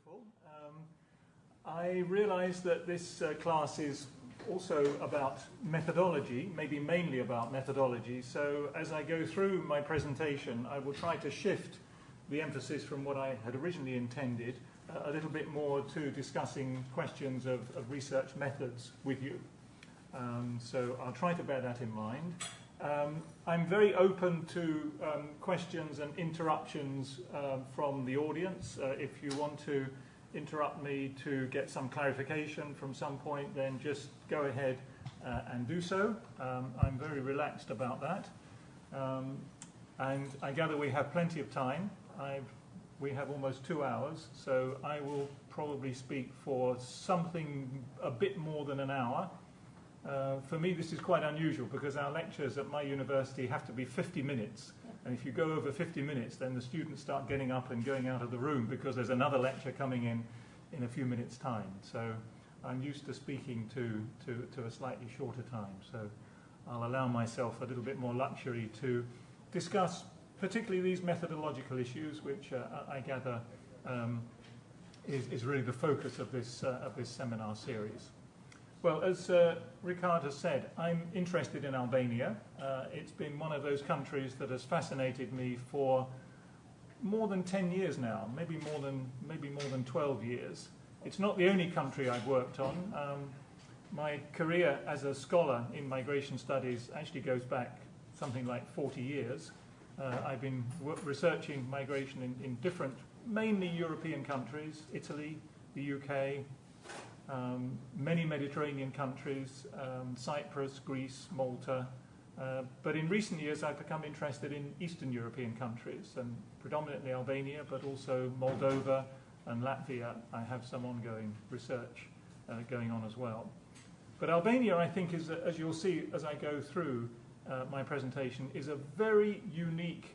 Wonderful. I realise that this class is also about methodology, maybe mainly about methodology, so as I go through my presentation I will try to shift the emphasis from what I had originally intended a little bit more to discussing questions of research methods with you. So I'll try to bear that in mind. I'm very open to questions and interruptions from the audience. If you want to interrupt me to get some clarification from some point, then just go ahead and do so. I'm very relaxed about that. And I gather we have plenty of time. We have almost 2 hours, so I will probably speak for something a bit more than an hour. For me this is quite unusual because our lectures at my university have to be 50 minutes, and if you go over 50 minutes then the students start getting up and going out of the room because there's another lecture coming in a few minutes time. So I'm used to speaking to a slightly shorter time, so I'll allow myself a little bit more luxury to discuss particularly these methodological issues, which I gather is really the focus of this seminar series. Well, as Ricard has said, I'm interested in Albania. It's been one of those countries that has fascinated me for more than 10 years now, maybe more than 12 years. It's not the only country I've worked on. My career as a scholar in migration studies actually goes back something like 40 years. I've been researching migration in different, mainly European countries, Italy, the UK, many Mediterranean countries, Cyprus, Greece, Malta, but in recent years I've become interested in Eastern European countries, and predominantly Albania, but also Moldova and Latvia. I have some ongoing research going on as well. But Albania, I think, is, as you'll see as I go through my presentation, is a very unique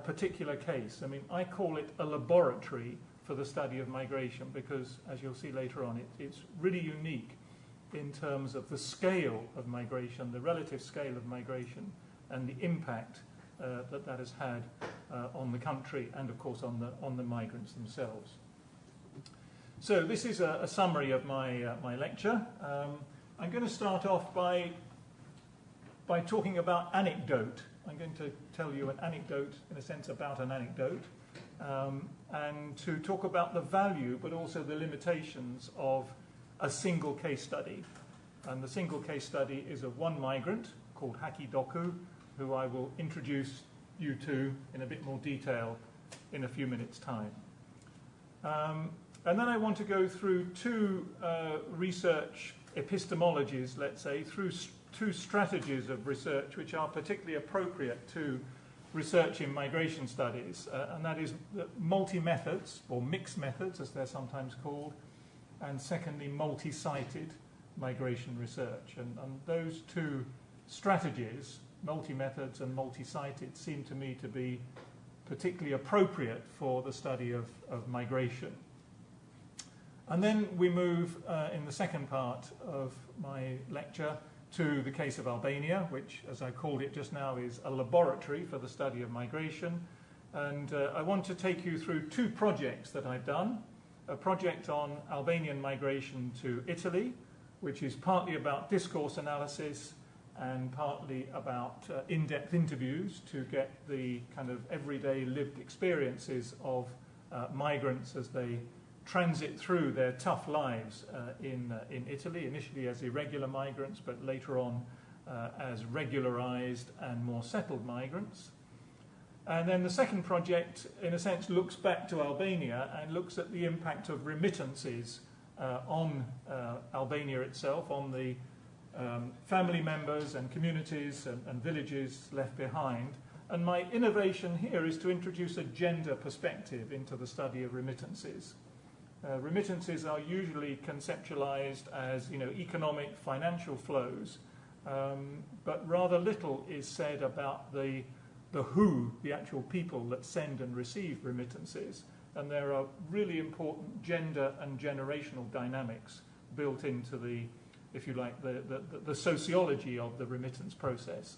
particular case. I mean, I call it a laboratory for the study of migration because, as you'll see later on, it's really unique in terms of the scale of migration, the relative scale of migration, and the impact that has had on the country and, of course, on the migrants themselves. So this is a summary of my lecture. I'm going to start off by talking about anecdote. I'm going to tell you an anecdote, in a sense, about an anecdote. And to talk about the value but also the limitations of a single case study. And the single case study is of one migrant called Haki Doku, who I will introduce you to in a bit more detail in a few minutes' time. And then I want to go through two research epistemologies, let's say, through two strategies of research which are particularly appropriate to research in migration studies, and that is multi-methods, or mixed methods as they're sometimes called, and secondly multi-sited migration research. And those two strategies, multi-methods and multi-sited, seem to me to be particularly appropriate for the study of migration. And then we move in the second part of my lecture to the case of Albania, which, as I called it just now, is a laboratory for the study of migration. And I want to take you through two projects that I've done. A project on Albanian migration to Italy, which is partly about discourse analysis and partly about in-depth interviews to get the kind of everyday lived experiences of migrants as they transit through their tough lives in Italy, initially as irregular migrants, but later on as regularized and more settled migrants. And then the second project, in a sense, looks back to Albania and looks at the impact of remittances on Albania itself, on the family members and communities and villages left behind. And my innovation here is to introduce a gender perspective into the study of remittances. Remittances are usually conceptualized as, economic, financial flows, but rather little is said about the who, the actual people that send and receive remittances. And there are really important gender and generational dynamics built into the, if you like, the sociology of the remittance process.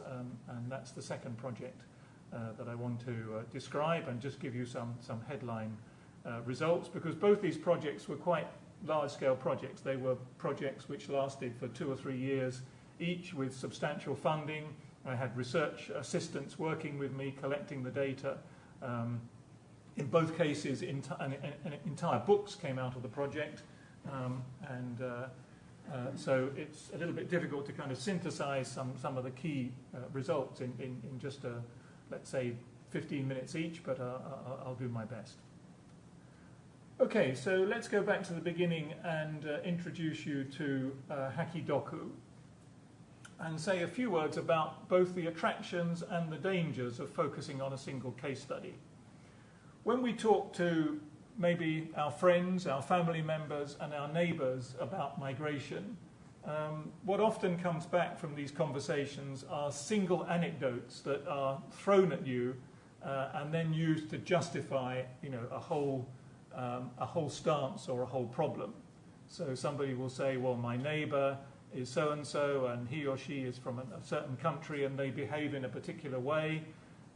And that's the second project that I want to describe and just give you some headline results, because both these projects were quite large-scale projects. They were projects which lasted for 2 or 3 years each, with substantial funding. I had research assistants working with me, collecting the data. In both cases, entire books came out of the project, so it's a little bit difficult to kind of synthesize some of the key results in just, let's say, 15 minutes each, but I'll do my best. Okay, so let's go back to the beginning and introduce you to Hakidoku, and say a few words about both the attractions and the dangers of focusing on a single case study. When we talk to maybe our friends, our family members, and our neighbours about migration, what often comes back from these conversations are single anecdotes that are thrown at you and then used to justify, a whole stance or a whole problem. So somebody will say, well, my neighbour is so-and-so, and he or she is from a certain country, and they behave in a particular way.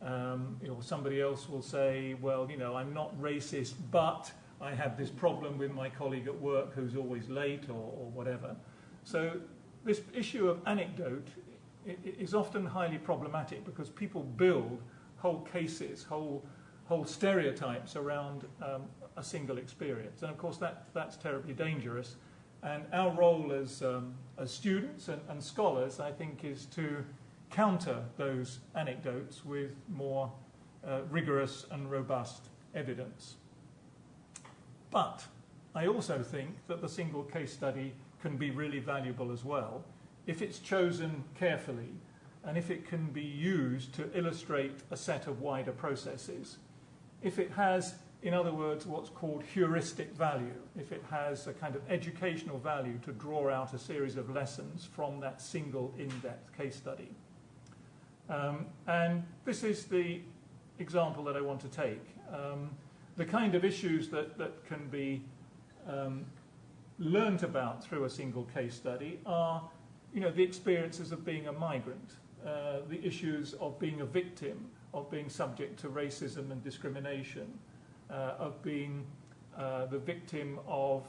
Or somebody else will say, well, I'm not racist, but I have this problem with my colleague at work who's always late, or whatever. So this issue of anecdote is often highly problematic, because people build whole cases, whole stereotypes around a single experience. And of course that's terribly dangerous. And our role as students and scholars, I think, is to counter those anecdotes with more rigorous and robust evidence. But I also think that the single case study can be really valuable as well if it's chosen carefully, and if it can be used to illustrate a set of wider processes. If it has, in other words, what's called heuristic value, if it has a kind of educational value to draw out a series of lessons from that single in-depth case study. And this is the example that I want to take. The kind of issues that can be learnt about through a single case study are, the experiences of being a migrant, the issues of being a victim, of being subject to racism and discrimination, of being the victim of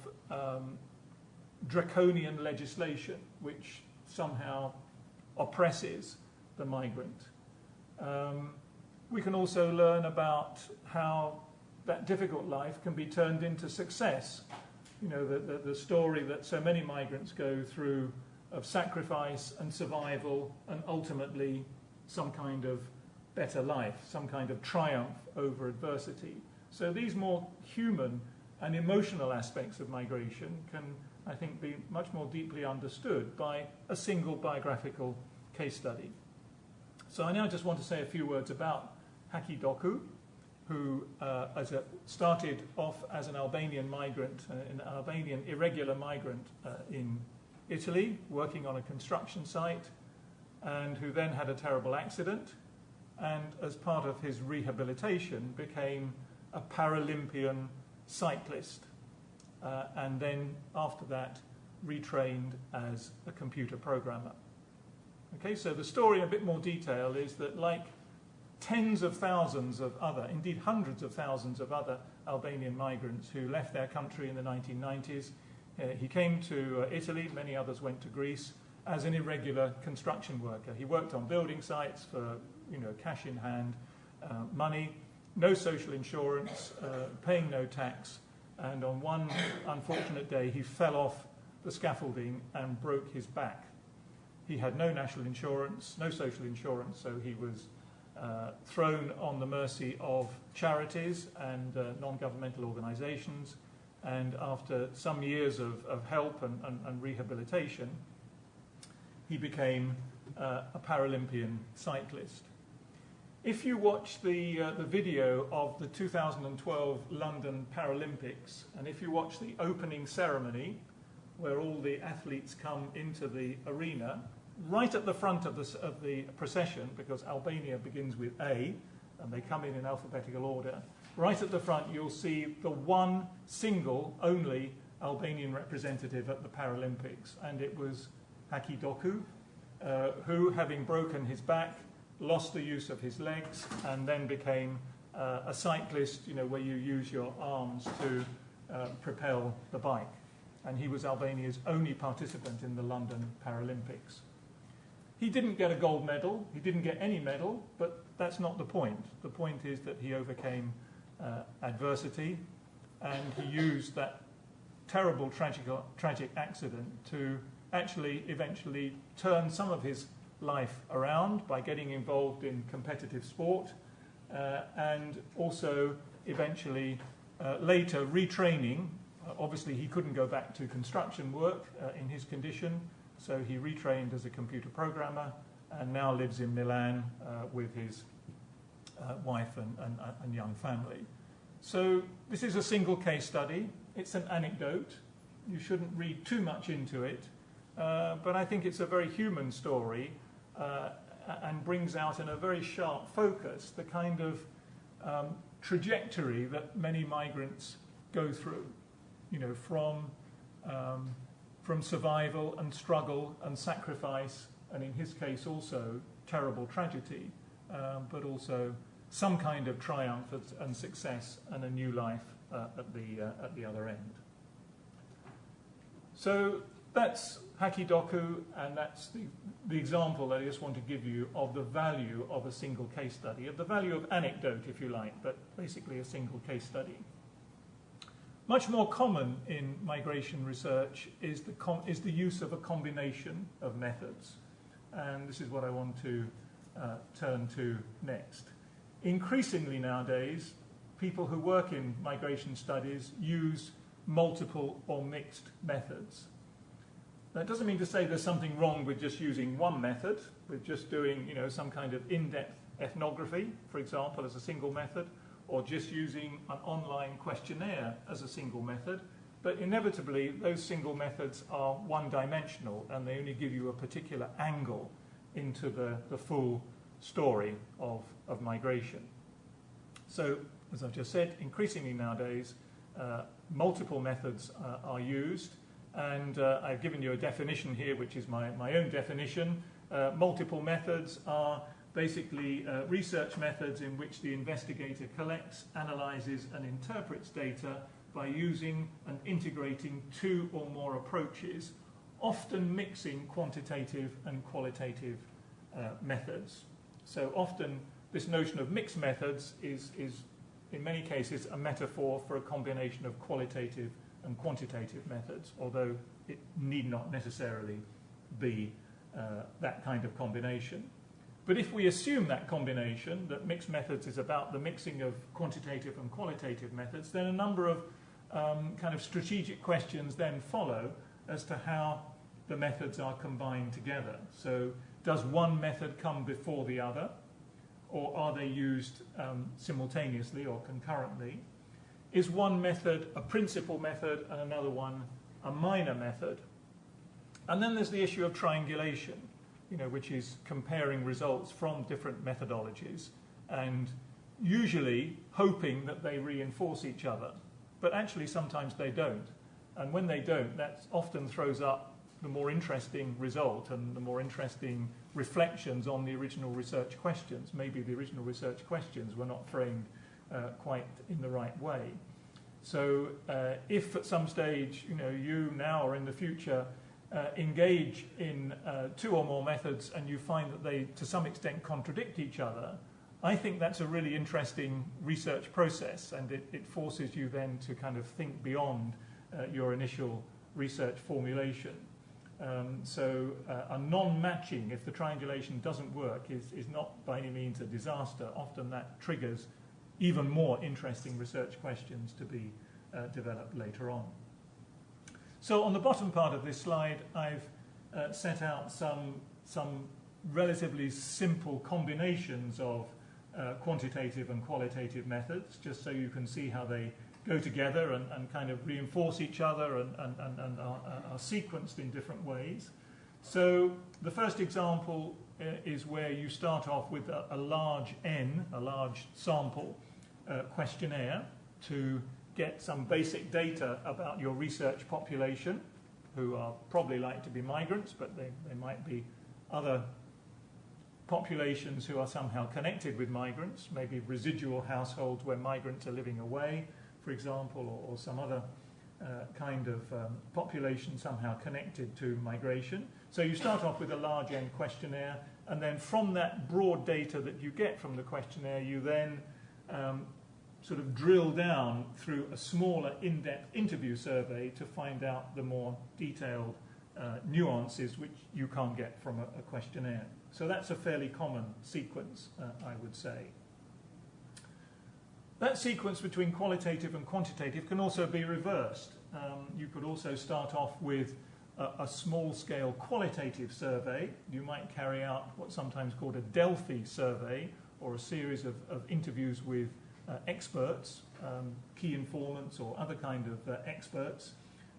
draconian legislation which somehow oppresses the migrant. We can also learn about how that difficult life can be turned into success. The story that so many migrants go through of sacrifice and survival, and ultimately some kind of better life, some kind of triumph over adversity. So these more human and emotional aspects of migration can, I think, be much more deeply understood by a single biographical case study. So I now just want to say a few words about Hakidoku, who started off as an Albanian migrant, an Albanian irregular migrant in Italy, working on a construction site, and who then had a terrible accident, and as part of his rehabilitation became a Paralympian cyclist, and then after that retrained as a computer programmer. Okay, so the story in a bit more detail is that, like tens of thousands of other, indeed hundreds of thousands of other Albanian migrants who left their country in the 1990s, he came to Italy, many others went to Greece, as an irregular construction worker. He worked on building sites for, cash in hand, money, no social insurance, paying no tax, and on one unfortunate day he fell off the scaffolding and broke his back. He had no national insurance, no social insurance, so he was thrown on the mercy of charities and non-governmental organisations, and after some years of help and rehabilitation, he became a Paralympian cyclist. If you watch the video of the 2012 London Paralympics, and if you watch the opening ceremony, where all the athletes come into the arena, right at the front of the procession, because Albania begins with A, and they come in alphabetical order, right at the front you'll see the one single, only Albanian representative at the Paralympics, and it was Hakidoku, who, having broken his back, lost the use of his legs, and then became a cyclist, where you use your arms to propel the bike. And he was Albania's only participant in the London Paralympics. He didn't get a gold medal, he didn't get any medal, but that's not the point. The point is that he overcame adversity, and he used that terrible, tragic accident to actually eventually turn some of his life around by getting involved in competitive sport, and also eventually later retraining. Obviously he couldn't go back to construction work in his condition, so he retrained as a computer programmer and now lives in Milan with his wife and young family. So this is a single case study. It's an anecdote. You shouldn't read too much into it, but I think it's a very human story and brings out in a very sharp focus the kind of trajectory that many migrants go through, from survival and struggle and sacrifice, and in his case also terrible tragedy, but also some kind of triumph and success and a new life at the other end. So that's Hakidoku, and that's the example that I just want to give you of the value of a single case study, of the value of anecdote, if you like, but basically a single case study. Much more common in migration research is the use of a combination of methods, and this is what I want to turn to next. Increasingly nowadays, people who work in migration studies use multiple or mixed methods. That doesn't mean to say there's something wrong with just using one method, with just doing some kind of in-depth ethnography, for example, as a single method, or just using an online questionnaire as a single method. But inevitably, those single methods are one-dimensional, and they only give you a particular angle into the full story of migration. So, as I've just said, increasingly nowadays, multiple methods are used, and I've given you a definition here, which is my own definition. Multiple methods are basically research methods in which the investigator collects, analyzes, and interprets data by using and integrating two or more approaches, often mixing quantitative and qualitative methods. So often this notion of mixed methods is in many cases a metaphor for a combination of qualitative and quantitative methods, although it need not necessarily be that kind of combination. But if we assume that combination, that mixed methods is about the mixing of quantitative and qualitative methods, then a number of kind of strategic questions then follow as to how the methods are combined together. So does one method come before the other, or are they used simultaneously or concurrently? Is one method a principal method and another one a minor method? And then there's the issue of triangulation, which is comparing results from different methodologies and usually hoping that they reinforce each other. But actually sometimes they don't. And when they don't, that often throws up the more interesting result and the more interesting reflections on the original research questions. Maybe the original research questions were not framed quite in the right way. So if at some stage, you now or in the future engage in two or more methods and you find that they to some extent contradict each other, I think that's a really interesting research process, and it forces you then to kind of think beyond your initial research formulation. So a non-matching, if the triangulation doesn't work, is not by any means a disaster. Often that triggers even more interesting research questions to be developed later on. So on the bottom part of this slide, I've set out some relatively simple combinations of quantitative and qualitative methods, just so you can see how they go together and kind of reinforce each other and are sequenced in different ways. So the first example is where you start off with a large N, a large sample questionnaire to get some basic data about your research population, who are probably like to be migrants, but they might be other populations who are somehow connected with migrants, maybe residual households where migrants are living away, for example, or some other kind of population somehow connected to migration. So you start off with a large N questionnaire, and then from that broad data that you get from the questionnaire, you then sort of drill down through a smaller in-depth interview survey to find out the more detailed nuances which you can't get from a questionnaire. So that's a fairly common sequence, I would say. That sequence between qualitative and quantitative can also be reversed. You could also start off with a small-scale qualitative survey. You might carry out what's sometimes called a Delphi survey, or a series of interviews with experts, key informants or other kind of experts,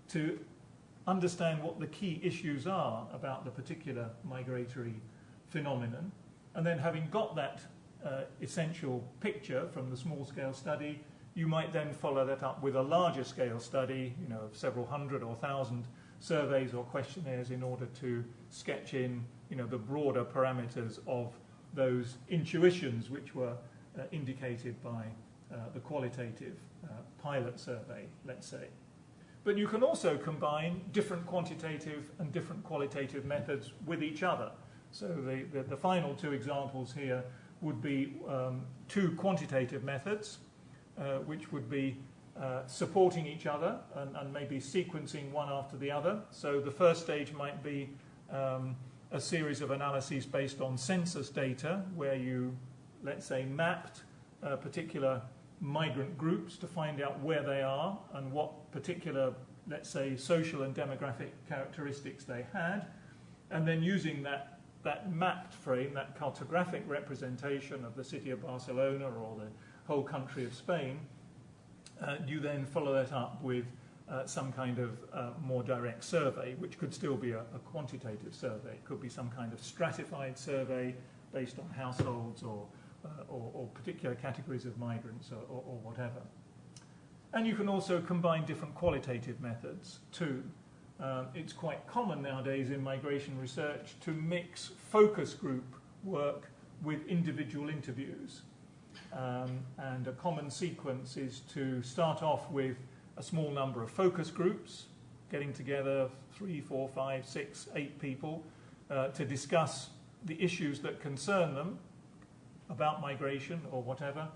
to understand what the key issues are about the particular migratory phenomenon. And then having got that essential picture from the small-scale study, you might then follow that up with a larger scale study, you know, of several hundred or thousand surveys or questionnaires in order to sketch in, you know, the broader parameters of those intuitions which were indicated by the qualitative pilot survey, let's say. But you can also combine different quantitative and different qualitative methods with each other. So the final two examples here would be two quantitative methods, which would be supporting each other and maybe sequencing one after the other. So the first stage might be a series of analyses based on census data, where you, let's say, mapped particular migrant groups to find out where they are and what particular, let's say, social and demographic characteristics they had, and then using that mapped frame, that cartographic representation of the city of Barcelona or the whole country of Spain, you then follow that up with some kind of more direct survey, which could still be a quantitative survey. It could be some kind of stratified survey based on households or particular categories of migrants or whatever. And you can also combine different qualitative methods too. It's quite common nowadays in migration research to mix focus group work with individual interviews. And a common sequence is to start off with a small number of focus groups, getting together 3, 4, 5, 6, 8 people to discuss the issues that concern them about migration or whatever,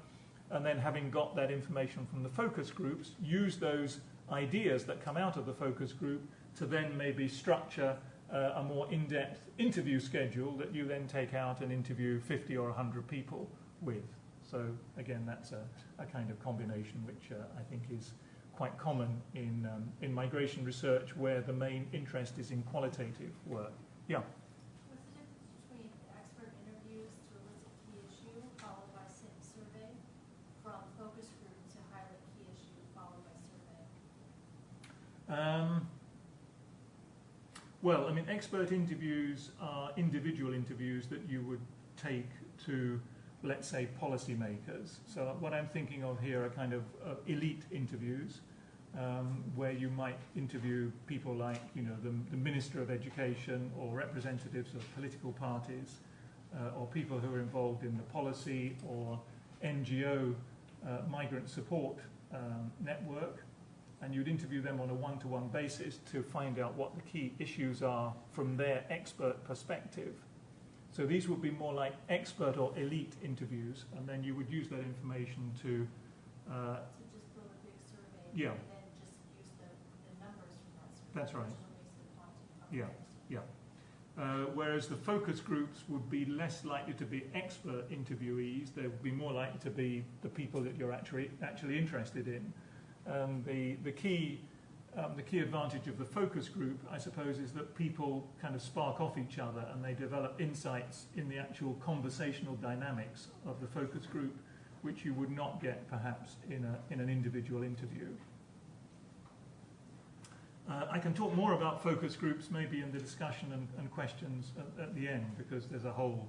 and then having got that information from the focus groups, use those ideas that come out of the focus group to then maybe structure a more in-depth interview schedule that you then take out and interview 50 or 100 people with. So again, that's a kind of combination which I think is quite common in migration research, where the main interest is in qualitative work. Yeah? What's the difference between expert interviews to elicit key issue followed by survey, from focus group to highlight key issue followed by survey? Well, I mean, expert interviews are individual interviews that you would take to, let's say, policymakers. So what I'm thinking of here are kind of elite interviews, where you might interview people like, you know, the Minister of Education or representatives of political parties, or people who are involved in the policy or NGO migrant support network. And you'd interview them on a one-to-one basis to find out what the key issues are from their expert perspective. So these would be more like expert or elite interviews, and then you would use that information to... to just build a big survey, yeah. And then just use the numbers from that survey. That's right. Yeah. Yeah. Whereas the focus groups would be less likely to be expert interviewees. They would be more likely to be the people that you're actually interested in. The key advantage of the focus group, I suppose, is that people kind of spark off each other and they develop insights in the actual conversational dynamics of the focus group, which you would not get perhaps in an individual interview. I can talk more about focus groups maybe in the discussion and questions at the end, because there's a whole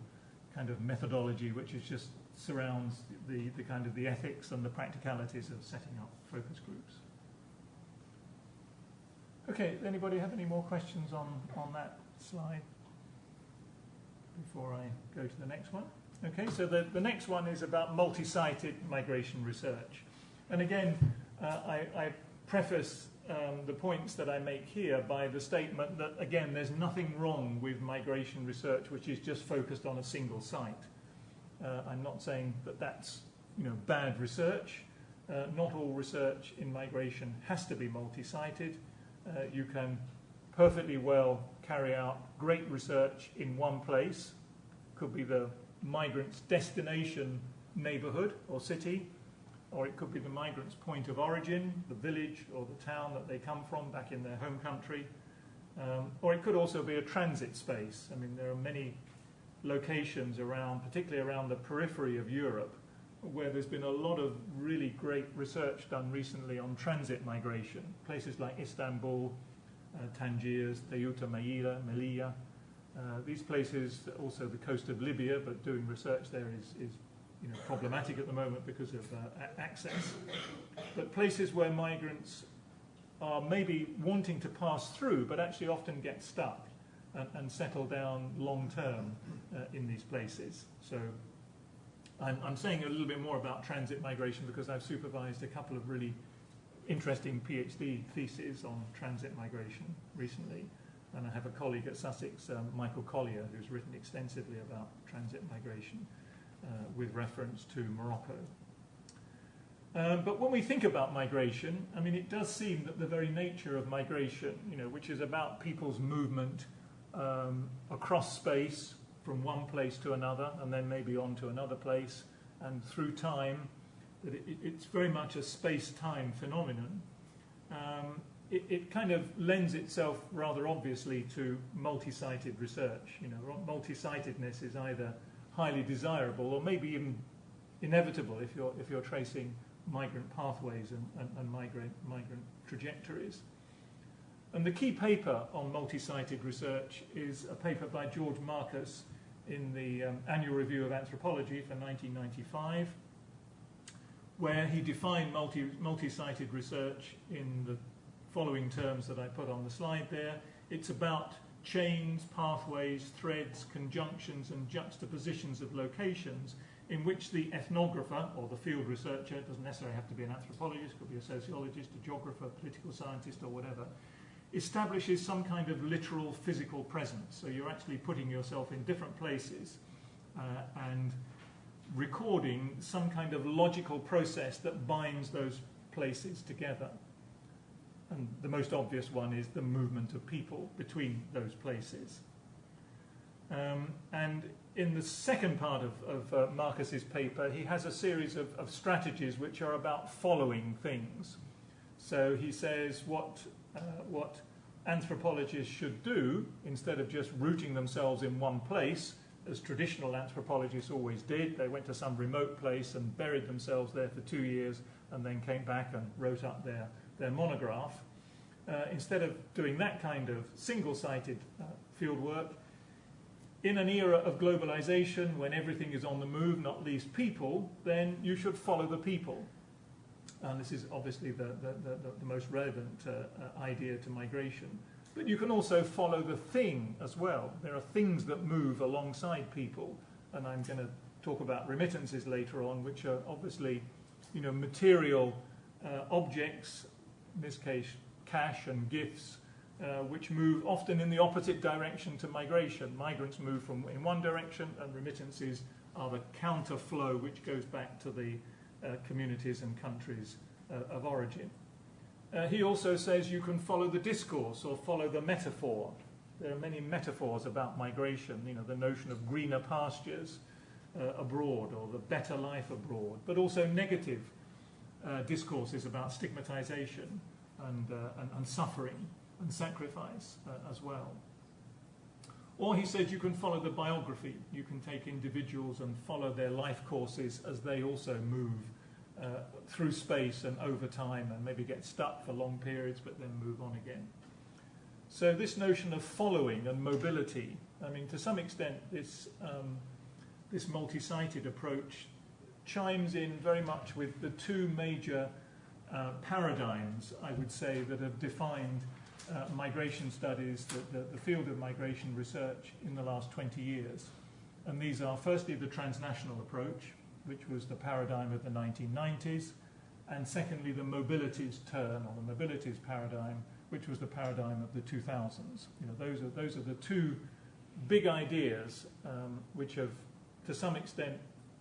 kind of methodology which is just surrounds the kind of the ethics and the practicalities of setting up focus groups. Okay, anybody have any more questions on that slide? before I go to the next one. Okay, so the next one is about multi-sited migration research. And again, I preface the points that I make here by the statement that, again, there's nothing wrong with migration research which is just focused on a single site. I'm not saying that that's bad research. Not all research in migration has to be multi-sited. You can perfectly well carry out great research in one place. Could be the migrant's destination neighbourhood or city, or it could be the migrant's point of origin, the village or the town that they come from back in their home country. Or it could also be a transit space. I mean, there are many locations around, particularly around the periphery of Europe, where there's been a lot of really great research done recently on transit migration. Places like Istanbul, Tangiers, Ceuta, Melilla. These places, also the coast of Libya, but doing research there is problematic at the moment because of access. But places where migrants are maybe wanting to pass through, but actually often get stuck and settle down long term in these places. So I'm saying a little bit more about transit migration because I've supervised a couple of really interesting PhD theses on transit migration recently. And I have a colleague at Sussex, Michael Collier, who's written extensively about transit migration with reference to Morocco. But when we think about migration, I mean, it does seem that the very nature of migration, which is about people's movement across space from one place to another and then maybe on to another place and through time, that it's very much a space-time phenomenon. It kind of lends itself rather obviously to multi-sited research. Multi-sitedness is either highly desirable or maybe even inevitable if you're tracing migrant pathways and migrant trajectories. And the key paper on multi-sited research is a paper by George Marcus in the Annual Review of Anthropology for 1995, where he defined multi-sited research in the following terms that I put on the slide there. It's about chains, pathways, threads, conjunctions and juxtapositions of locations in which the ethnographer or the field researcher, it doesn't necessarily have to be an anthropologist, could be a sociologist, a geographer, political scientist or whatever, establishes some kind of literal physical presence. So you're actually putting yourself in different places and recording some kind of logical process that binds those places together. And the most obvious one is the movement of people between those places. And in the second part of Marcus's paper, he has a series of strategies which are about following things. So he says what anthropologists should do, instead of just rooting themselves in one place, as traditional anthropologists always did. They went to some remote place and buried themselves there for 2 years and then came back and wrote up their monograph. Instead of doing that kind of single-sited field work, in an era of globalization when everything is on the move, not least people, then you should follow the people. And this is obviously the most relevant idea to migration. But you can also follow the thing as well. There are things that move alongside people, and I'm going to talk about remittances later on, which are obviously, material objects, in this case, cash and gifts, which move often in the opposite direction to migration. Migrants move in one direction, and remittances are the counter flow which goes back to the communities and countries of origin. He also says you can follow the discourse or follow the metaphor. There are many metaphors about migration, the notion of greener pastures abroad or the better life abroad, but also negative discourses about stigmatization and suffering and sacrifice as well. Or he says you can follow the biography. You can take individuals and follow their life courses as they also move through space and over time and maybe get stuck for long periods but then move on again. So this notion of following and mobility, I mean, to some extent this multi-sited approach chimes in very much with the two major paradigms, I would say, that have defined migration studies, the field of migration research in the last 20 years. And these are firstly the transnational approach, which was the paradigm of the 1990s, and secondly the mobilities turn, or the mobilities paradigm, which was the paradigm of the 2000s. You know, those are the two big ideas which have, to some extent,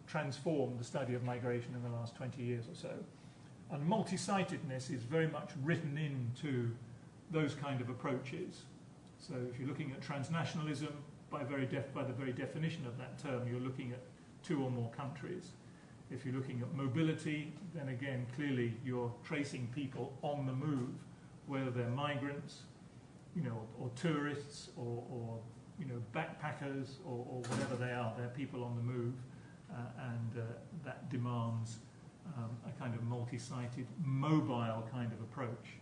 transformed the study of migration in the last 20 years or so. And multi-sitedness is very much written into those kind of approaches. So if you're looking at transnationalism, by the very definition of that term, you're looking at two or more countries. If you're looking at mobility, then again, clearly you're tracing people on the move, whether they're migrants, you know, or tourists, or you know, backpackers, or whatever they are. They're people on the move, and that demands a kind of multi-sited, mobile kind of approach.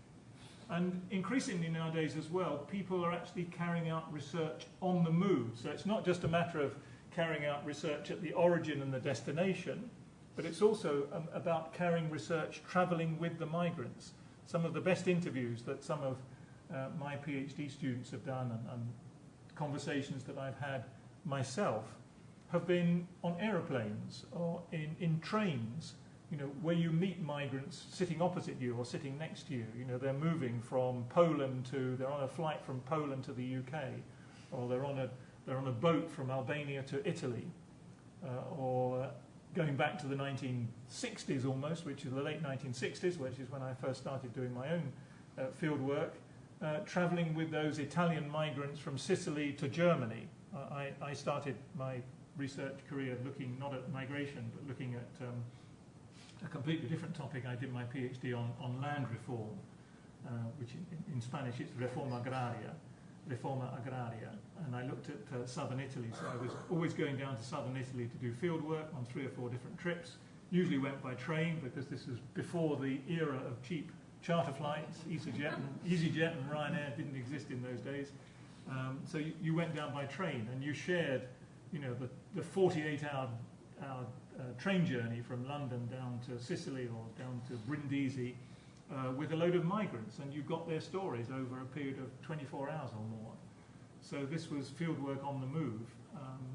And increasingly nowadays as well, people are actually carrying out research on the move. So it's not just a matter of carrying out research at the origin and the destination, but it's also about carrying research travelling with the migrants. Some of the best interviews that some of my PhD students have done, and conversations that I've had myself, have been on aeroplanes or in trains, you know, where you meet migrants sitting opposite you or sitting next to you. You know, they're moving from Poland they're on a flight from Poland to the UK, or they're on a boat from Albania to Italy, or going back to the 1960s almost, which is the late 1960s, which is when I first started doing my own field work, travelling with those Italian migrants from Sicily to Germany. I started my research career looking not at migration, but looking at a completely different topic. I did my PhD on land reform, which in Spanish it's Reforma Agraria, and I looked at southern Italy. So I was always going down to southern Italy to do field work on 3 or 4 different trips. Usually went by train, because this was before the era of cheap charter flights. EasyJet and Ryanair didn't exist in those days. So you went down by train, and you shared, you know, the 48-hour train journey from London down to Sicily or down to Brindisi with a load of migrants, and you got their stories over a period of 24 hours or more. So this was fieldwork on the move.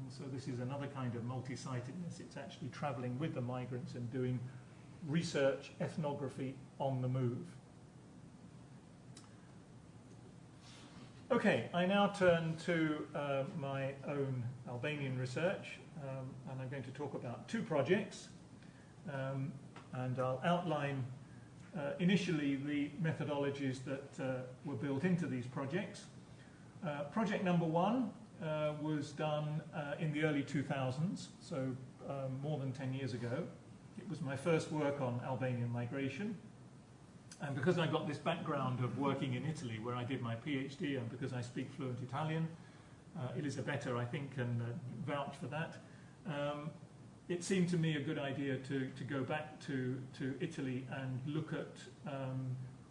So this is another kind of multi-sitedness. It's actually travelling with the migrants and doing research, ethnography on the move. Okay, I now turn to my own Albanian research, and I'm going to talk about 2 projects, and I'll outline initially the methodologies that were built into these projects. Project number 1 was done in the early 2000s, so more than 10 years ago. It was my first work on Albanian migration. And because I got this background of working in Italy, where I did my PhD, and because I speak fluent Italian, Elisabetta, I think, can vouch for that, it seemed to me a good idea to go back to Italy and look at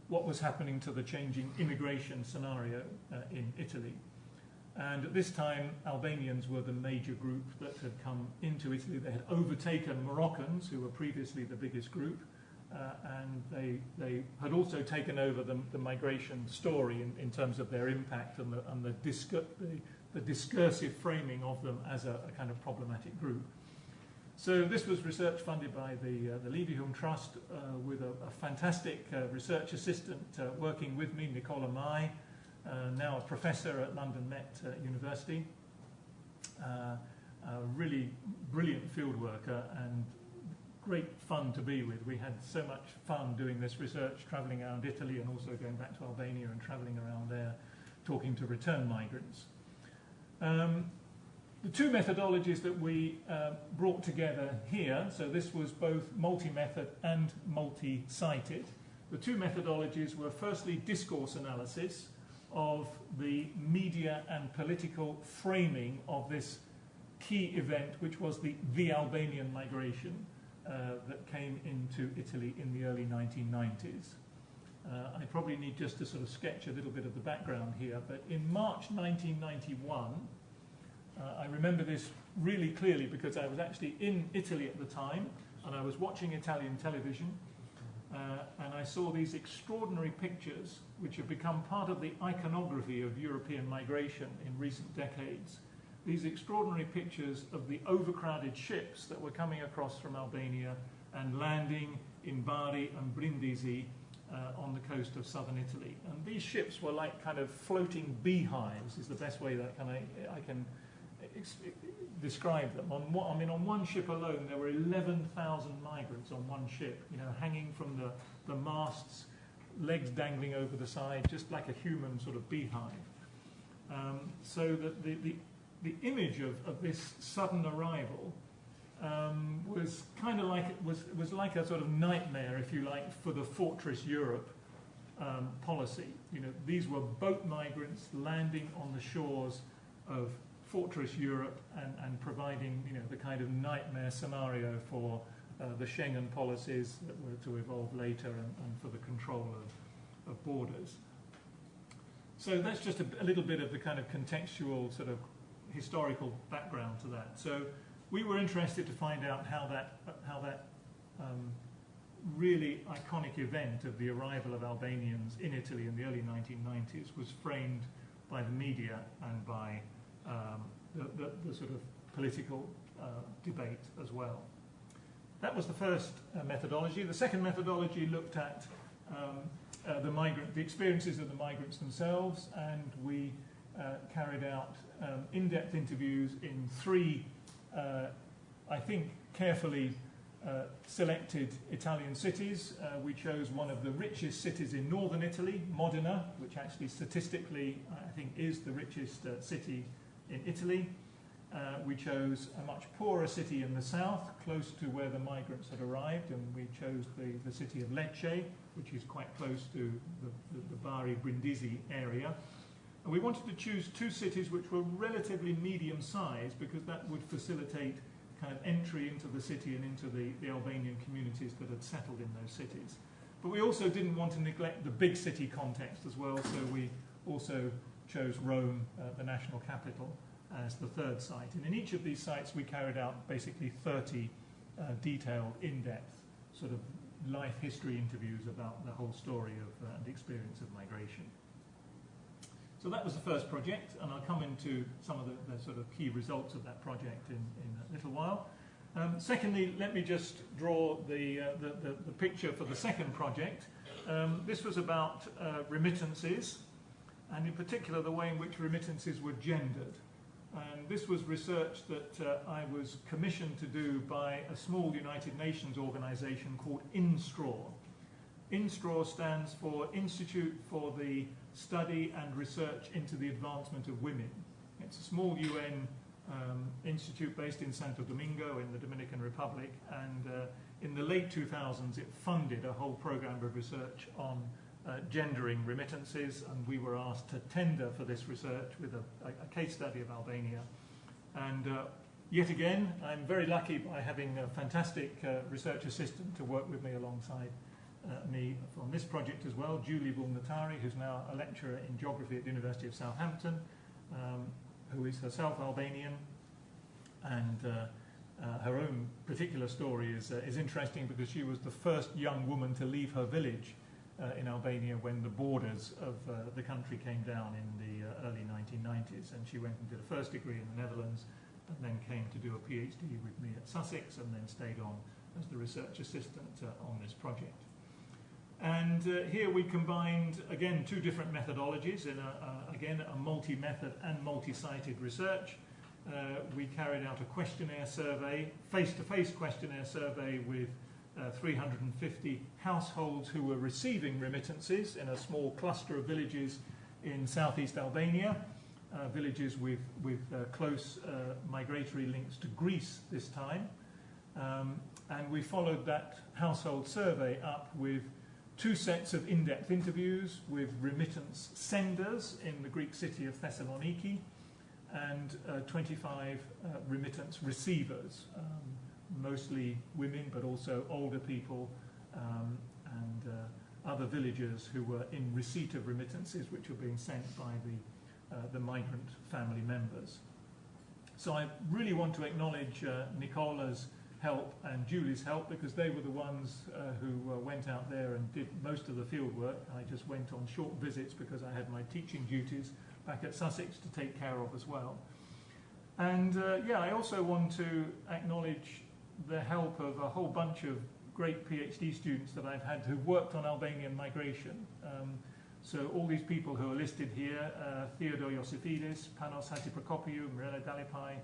what was happening to the changing immigration scenario in Italy. And at this time, Albanians were the major group that had come into Italy. They had overtaken Moroccans, who were previously the biggest group, and they had also taken over the migration story in terms of their impact and the discursive framing of them as a kind of problematic group. So this was research funded by the Leverhulme Trust with a fantastic research assistant working with me, Nicola Mai, now a professor at London Met University, a really brilliant field worker and great fun to be with. We had so much fun doing this research, travelling around Italy and also going back to Albania and travelling around there, talking to return migrants. The 2 methodologies that we brought together here, so this was both multi-method and multi-sited. The 2 methodologies were firstly discourse analysis of the media and political framing of this key event, which was the Albanian migration that came into Italy in the early 1990s. I probably need just to sort of sketch a little bit of the background here, but in March 1991, I remember this really clearly because I was actually in Italy at the time, and I was watching Italian television, and I saw these extraordinary pictures which have become part of the iconography of European migration in recent decades, these extraordinary pictures of the overcrowded ships that were coming across from Albania and landing in Bari and Brindisi on the coast of southern Italy. And these ships were like kind of floating beehives, is the best way that I can describe them. On one ship alone, there were 11,000 migrants on one ship, hanging from the masts, legs dangling over the side, just like a human sort of beehive. So that the image of this sudden arrival was kind of like was like a sort of nightmare, if you like, for the Fortress Europe policy. These were boat migrants landing on the shores of Fortress Europe and providing, the kind of nightmare scenario for the Schengen policies that were to evolve later and for the control of borders. So that's just a little bit of the kind of contextual sort of historical background to that. So we were interested to find out how that really iconic event of the arrival of Albanians in Italy in the early 1990s was framed by the media and by the sort of political debate as well. That was the first methodology. The second methodology looked at the experiences of the migrants themselves, and we carried out in-depth interviews in three, I think, carefully selected Italian cities. We chose one of the richest cities in northern Italy, Modena, which actually statistically I think is the richest city in Italy. We chose a much poorer city in the south, close to where the migrants had arrived, and we chose the city of Lecce, which is quite close to the Bari-Brindisi area. And we wanted to choose two cities which were relatively medium-sized, because that would facilitate kind of entry into the city and into the Albanian communities that had settled in those cities. But we also didn't want to neglect the big city context as well, so we also chose Rome, the national capital, as the third site. And in each of these sites we carried out basically 30 detailed, in-depth sort of life history interviews about the whole story of and experience of migration. So that was the first project, and I'll come into some of the sort of key results of that project in a little while. Secondly, let me just draw the picture for the second project. This was about remittances, and in particular the way in which remittances were gendered. And this was research that I was commissioned to do by a small United Nations organisation called INSTRAW. INSTRAW stands for Institute for the Study and Research into the Advancement of Women. It's a small UN institute based in Santo Domingo in the Dominican Republic, and in the late 2000s it funded a whole program of research on gendering remittances, and we were asked to tender for this research with a case study of Albania. And yet again, I'm very lucky by having a fantastic research assistant to work with me alongside me on this project as well, Julie Bulnatari, who's now a lecturer in geography at the University of Southampton, who is herself Albanian, and her own particular story is interesting because she was the first young woman to leave her village in Albania when the borders of the country came down in the early 1990s, and she went and did a first degree in the Netherlands and then came to do a PhD with me at Sussex and then stayed on as the research assistant on this project. And here we combined, again, two different methodologies in again, a multi-method and multi-sited research. We carried out a questionnaire survey, face-to-face questionnaire survey with 350 households who were receiving remittances in a small cluster of villages in southeast Albania, villages with close migratory links to Greece this time. And we followed that household survey up with two sets of in-depth interviews with remittance senders in the Greek city of Thessaloniki and 25 remittance receivers, mostly women but also older people and other villagers who were in receipt of remittances which were being sent by the migrant family members. So I really want to acknowledge Nicola's help and Julie's help, because they were the ones who went out there and did most of the field work. I just went on short visits because I had my teaching duties back at Sussex to take care of as well. And yeah, I also want to acknowledge the help of a whole bunch of great PhD students that I've had who worked on Albanian migration. So all these people who are listed here, Theodore Iosifidis, Panos Hatziprokopiou, Mirella Dalipai,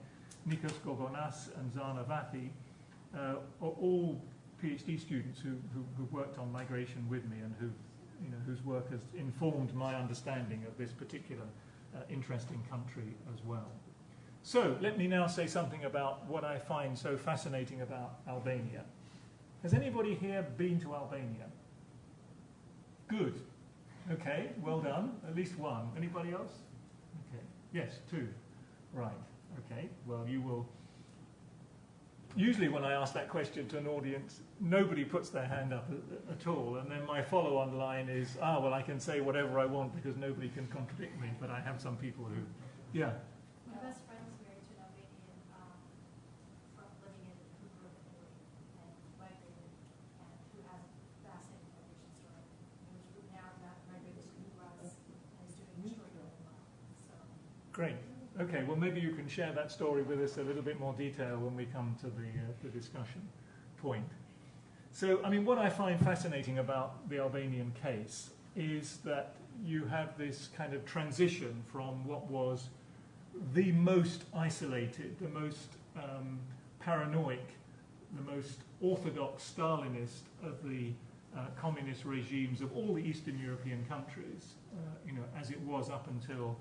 Nikos Gogonas and Zana Vathi, are all PhD students who worked on migration with me and whose work has informed my understanding of this particular interesting country as well. So let me now say something about what I find so fascinating about Albania. Has anybody here been to Albania? Good. Okay, well done. At least one. Anybody else? Okay. Yes, two. Right. Okay. Well, you will. Usually when I ask that question to an audience, nobody puts their hand up at all. And then my follow-on line is, well, I can say whatever I want because nobody can contradict me. But I have some people who, yeah. My best friend was married to an Albanian from living in who grew up in Italy and migrated, and who has a fascinating migration story. Who's now migrated to the US and is doing extraordinarily well. So. Great. Okay, well maybe you can share that story with us a little bit more detail when we come to the discussion point. So, I mean, what I find fascinating about the Albanian case is that you have this kind of transition from what was the most isolated, the most paranoid, the most orthodox Stalinist of the communist regimes of all the Eastern European countries, as it was up until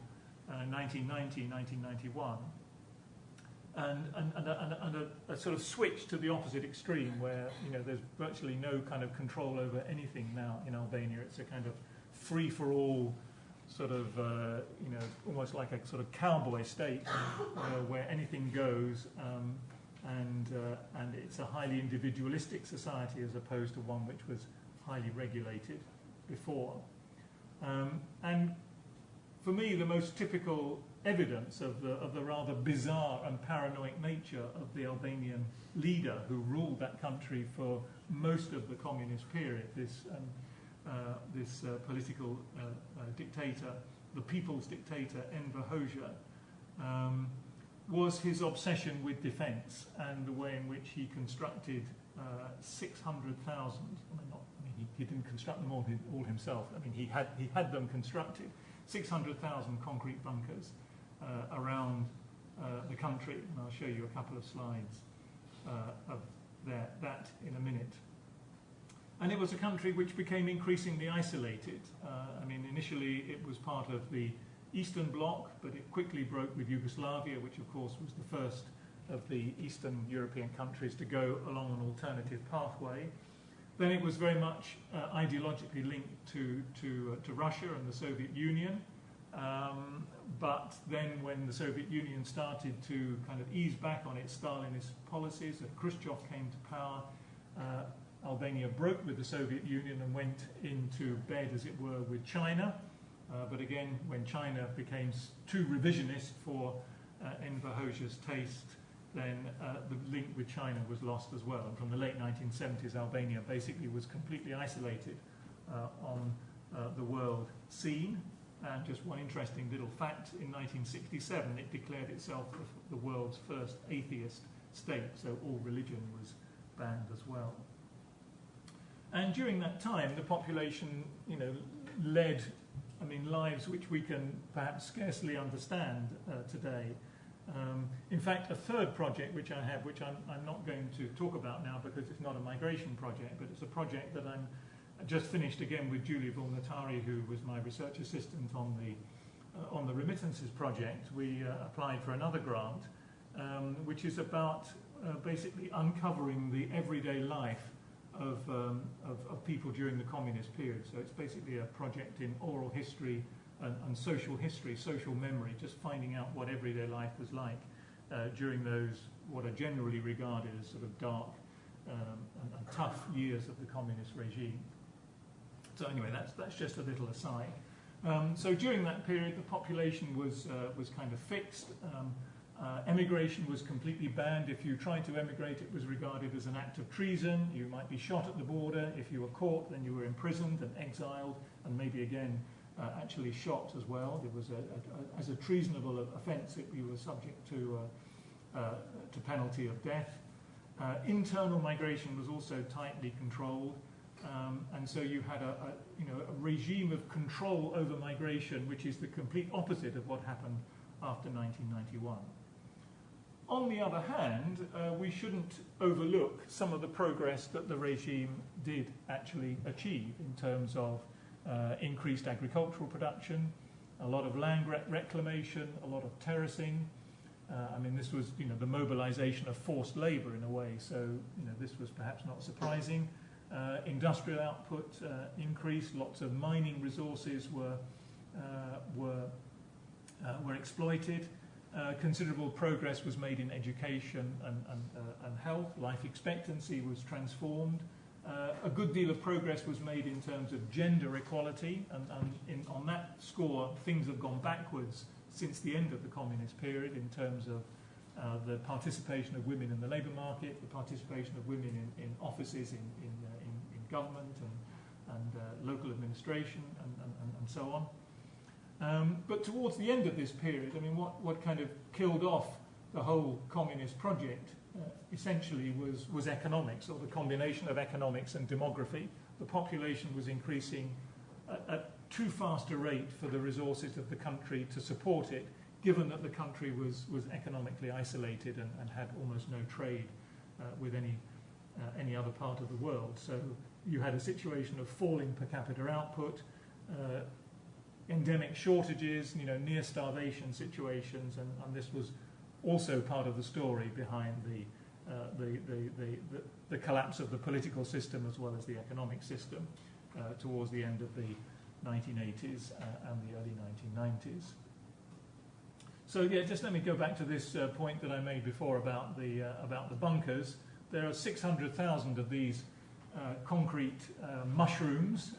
1990, 1991, and a sort of switch to the opposite extreme where there's virtually no kind of control over anything now in Albania. It's a kind of free-for-all sort of almost like a sort of cowboy state where anything goes, and it's a highly individualistic society as opposed to one which was highly regulated before. And for me, the most typical evidence of the rather bizarre and paranoid nature of the Albanian leader who ruled that country for most of the communist period, this political dictator, the people's dictator, Enver Hoxha, was his obsession with defence and the way in which he constructed 600,000. He didn't construct them all himself. I mean, he had them constructed. 600,000 concrete bunkers around the country, and I'll show you a couple of slides of that in a minute. And it was a country which became increasingly isolated. I mean, initially it was part of the Eastern Bloc, but it quickly broke with Yugoslavia, which of course was the first of the Eastern European countries to go along an alternative pathway. Then it was very much ideologically linked to Russia and the Soviet Union. But then when the Soviet Union started to kind of ease back on its Stalinist policies and Khrushchev came to power, Albania broke with the Soviet Union and went into bed, as it were, with China. But again, when China became too revisionist for Enver Hoxha's taste, then the link with China was lost as well. And from the late 1970s, Albania basically was completely isolated on the world scene. And just one interesting little fact, in 1967 it declared itself the world's first atheist state, so all religion was banned as well. And during that time the population led lives which we can perhaps scarcely understand today. In fact, a third project which I have, which I'm not going to talk about now because it's not a migration project, but it's a project that I'm just finished again with Julia Volnatari, who was my research assistant on the remittances project. We applied for another grant, which is about basically uncovering the everyday life of people during the communist period. So it's basically a project in oral history and social history, social memory, just finding out what everyday life was like during those what are generally regarded as sort of dark and tough years of the communist regime. So anyway, that's just a little aside. So during that period, the population was kind of fixed. Emigration was completely banned. If you tried to emigrate, it was regarded as an act of treason. You might be shot at the border. If you were caught, then you were imprisoned and exiled, and maybe again actually shot as well. It was as a treasonable offence, he was subject to penalty of death. Internal migration was also tightly controlled, and so you had a regime of control over migration, which is the complete opposite of what happened after 1991. On the other hand, we shouldn't overlook some of the progress that the regime did actually achieve in terms of increased agricultural production, a lot of land reclamation, a lot of terracing. This was, the mobilization of forced labor in a way, so, this was perhaps not surprising. Industrial output increased, lots of mining resources were exploited. Considerable progress was made in education and health. Life expectancy was transformed. A good deal of progress was made in terms of gender equality, and on that score, things have gone backwards since the end of the communist period in terms of the participation of women in the labour market, the participation of women in offices in government and local administration and so on. But towards the end of this period, what kind of killed off the whole communist project essentially was economics, or the combination of economics and demography. The population was increasing at too fast a rate for the resources of the country to support it, given that the country was economically isolated and had almost no trade with any other part of the world. So you had a situation of falling per capita output, endemic shortages, near starvation situations, and this was also part of the story behind the collapse of the political system as well as the economic system towards the end of the 1980s and the early 1990s. So yeah, just let me go back to this point that I made before about the bunkers. There are 600,000 of these concrete mushrooms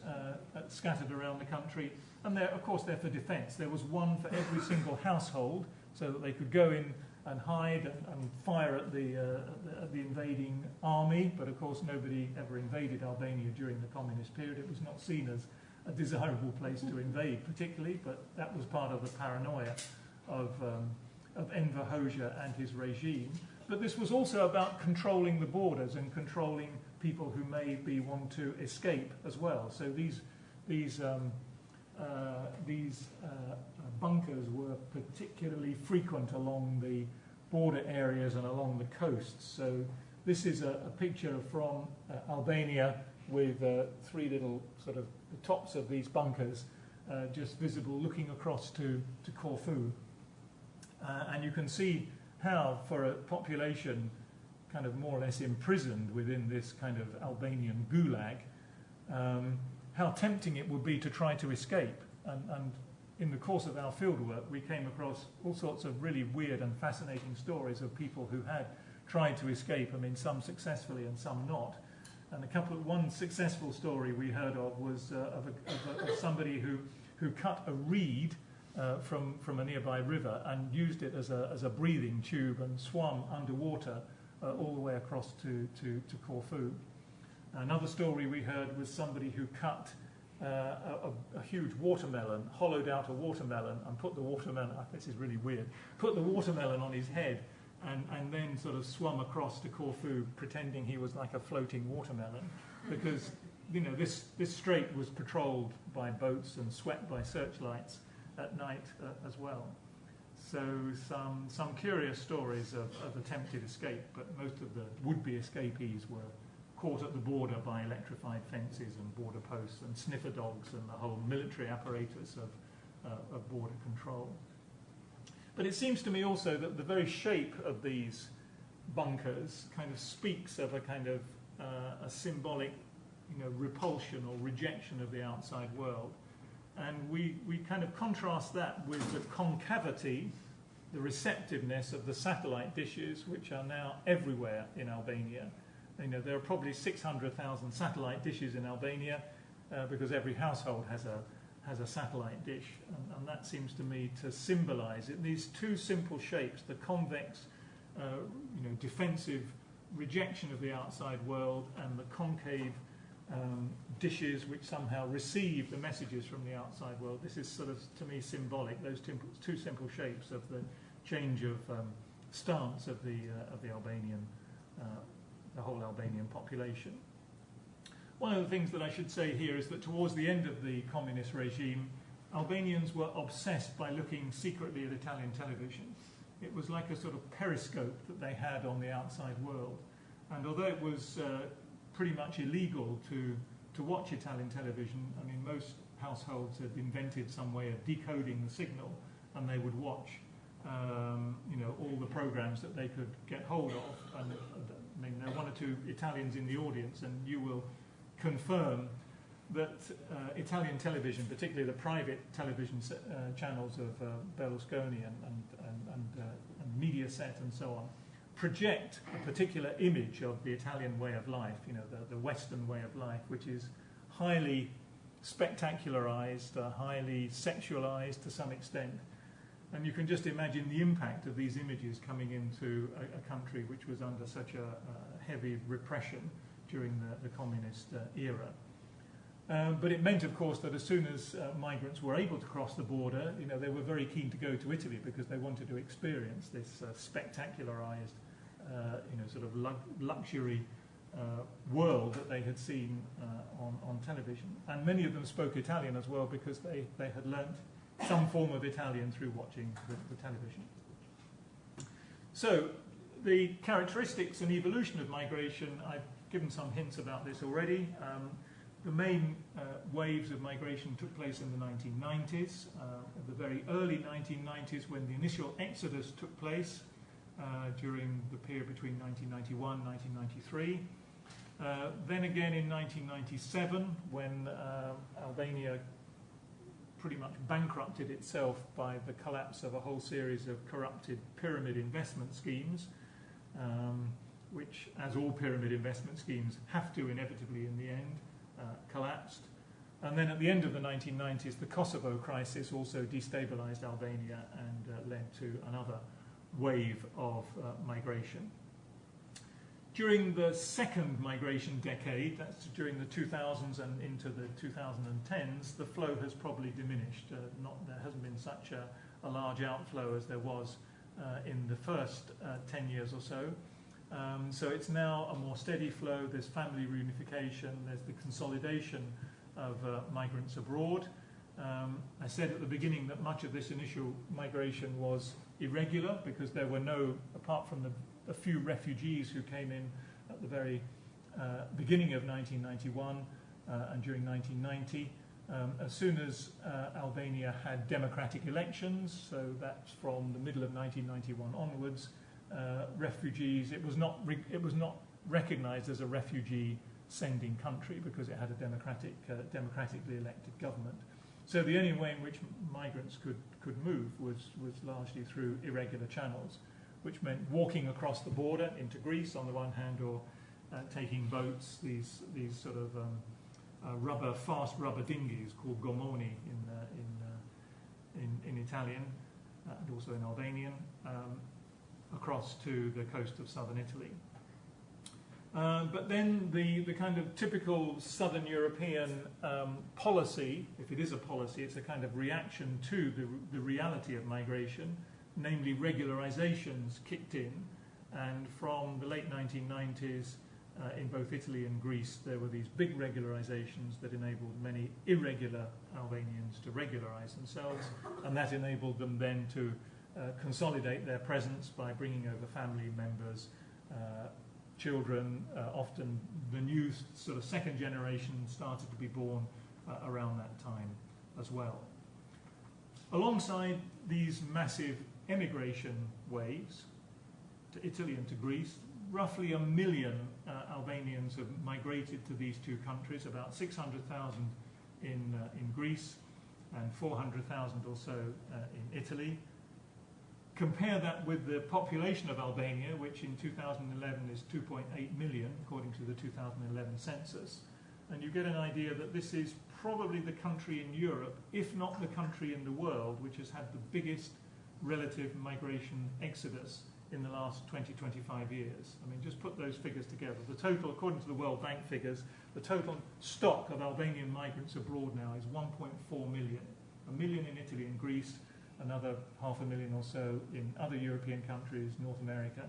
scattered around the country, and of course they're for defence. There was one for every single household, so that they could go in and hide and fire at the invading army. But of course nobody ever invaded Albania during the communist period. It was not seen as a desirable place to invade particularly, but that was part of the paranoia of Enver Hoxha and his regime. But this was also about controlling the borders and controlling people who maybe want to escape as well. So these bunkers were particularly frequent along the border areas and along the coasts. So this is a picture from Albania with three little sort of the tops of these bunkers just visible looking across to Corfu. And you can see how, for a population kind of more or less imprisoned within this kind of Albanian gulag, how tempting it would be to try to escape. And in the course of our fieldwork, we came across all sorts of really weird and fascinating stories of people who had tried to escape. Some successfully and some not. And one successful story we heard of was of somebody who cut a reed from a nearby river and used it as a breathing tube and swam underwater all the way across to Corfu. Another story we heard was somebody who cut a huge watermelon, hollowed out a watermelon and put the watermelon, this is really weird, put the watermelon on his head and then sort of swum across to Corfu pretending he was like a floating watermelon, because this strait was patrolled by boats and swept by searchlights at night as well. So some curious stories of attempted escape, but most of the would-be escapees were caught at the border by electrified fences and border posts and sniffer dogs and the whole military apparatus of border control. But it seems to me also that the very shape of these bunkers kind of speaks of a kind of a symbolic, repulsion or rejection of the outside world. And we kind of contrast that with the concavity, the receptiveness of the satellite dishes, which are now everywhere in Albania. There are probably 600,000 satellite dishes in Albania because every household has a satellite dish, and that seems to me to symbolize it. These two simple shapes, the convex, defensive rejection of the outside world, and the concave dishes which somehow receive the messages from the outside world. This is sort of, to me, symbolic, those two simple shapes of the change of stance of the Albanian, the whole Albanian population. One of the things that I should say here is that towards the end of the communist regime, Albanians were obsessed by looking secretly at Italian television. It was like a sort of periscope that they had on the outside world. And although it was pretty much illegal to watch Italian television, I mean, most households had invented some way of decoding the signal, and they would watch all the programs that they could get hold of. And I mean, there are one or two Italians in the audience, and you will confirm that Italian television, particularly the private television channels of Berlusconi and Mediaset and so on, project a particular image of the Italian way of life, the Western way of life, which is highly spectacularized, highly sexualized to some extent. And you can just imagine the impact of these images coming into a country which was under such a heavy repression during the communist era. But it meant, of course, that as soon as migrants were able to cross the border, they were very keen to go to Italy because they wanted to experience this spectacularized, sort of luxury world that they had seen on television. And many of them spoke Italian as well because they had learnt some form of Italian through watching the television. So the characteristics and evolution of migration, I've given some hints about this already. The main waves of migration took place in the 1990s, the very early 1990s when the initial exodus took place during the period between 1991 and 1993. Then again in 1997 when Albania pretty much bankrupted itself by the collapse of a whole series of corrupted pyramid investment schemes, which, as all pyramid investment schemes have to inevitably in the end, collapsed. And then at the end of the 1990s, the Kosovo crisis also destabilized Albania and led to another wave of migration. During the second migration decade, that's during the 2000s and into the 2010s, the flow has probably diminished. There hasn't been such a large outflow as there was in the first 10 years or so. So it's now a more steady flow. There's family reunification, there's the consolidation of migrants abroad. I said at the beginning that much of this initial migration was irregular because there were no, apart from a few refugees who came in at the very beginning of 1991 and during 1990. As soon as Albania had democratic elections, so that's from the middle of 1991 onwards, refugees, it was not recognized as a refugee sending country because it had a democratically elected government. So the only way in which migrants could move was largely through irregular channels, which meant walking across the border into Greece on the one hand, or taking boats, these sort of fast rubber dinghies called gomoni in Italian and also in Albanian, across to the coast of southern Italy. But then the kind of typical southern European policy, if it is a policy, it's a kind of reaction to the reality of migration, namely regularizations kicked in, and from the late 1990s in both Italy and Greece there were these big regularizations that enabled many irregular Albanians to regularize themselves, and that enabled them then to consolidate their presence by bringing over family members, children. Often the new sort of second generation started to be born around that time as well. Alongside these massive emigration waves to Italy and to Greece, roughly 1 million Albanians have migrated to these two countries, about 600,000 in Greece and 400,000 or so in Italy. Compare that with the population of Albania, which in 2011 is 2.8 million, according to the 2011 census, and you get an idea that this is probably the country in Europe, if not the country in the world, which has had the biggest relative migration exodus in the last 20, 25 years. I mean, just put those figures together. The total, according to the World Bank figures, the total stock of Albanian migrants abroad now is 1.4 million. 1 million in Italy and Greece, another 500,000 or so in other European countries, North America,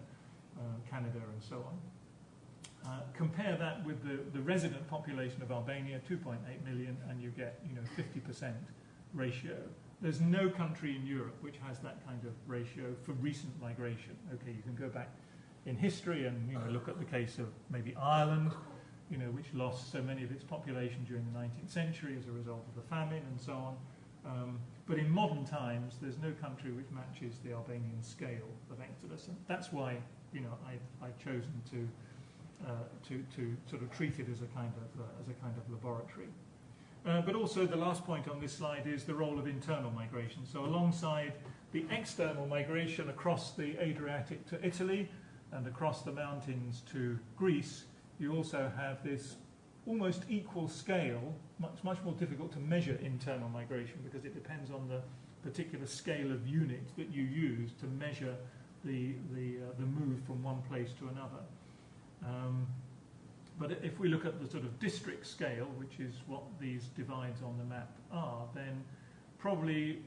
Canada and so on. Compare that with the resident population of Albania, 2.8 million, and you get 50% ratio. There's no country in Europe which has that kind of ratio for recent migration. Okay, you can go back in history and look at the case of maybe Ireland, which lost so many of its population during the 19th century as a result of the famine and so on. But in modern times, there's no country which matches the Albanian scale of exodus, and that's why I've chosen to sort of treat it as a kind of laboratory. But also the last point on this slide is the role of internal migration. So alongside the external migration across the Adriatic to Italy and across the mountains to Greece, you also have this almost equal scale, much more difficult to measure internal migration because it depends on the particular scale of unit that you use to measure the move from one place to another. But if we look at the sort of district scale, which is what these divides on the map are, then probably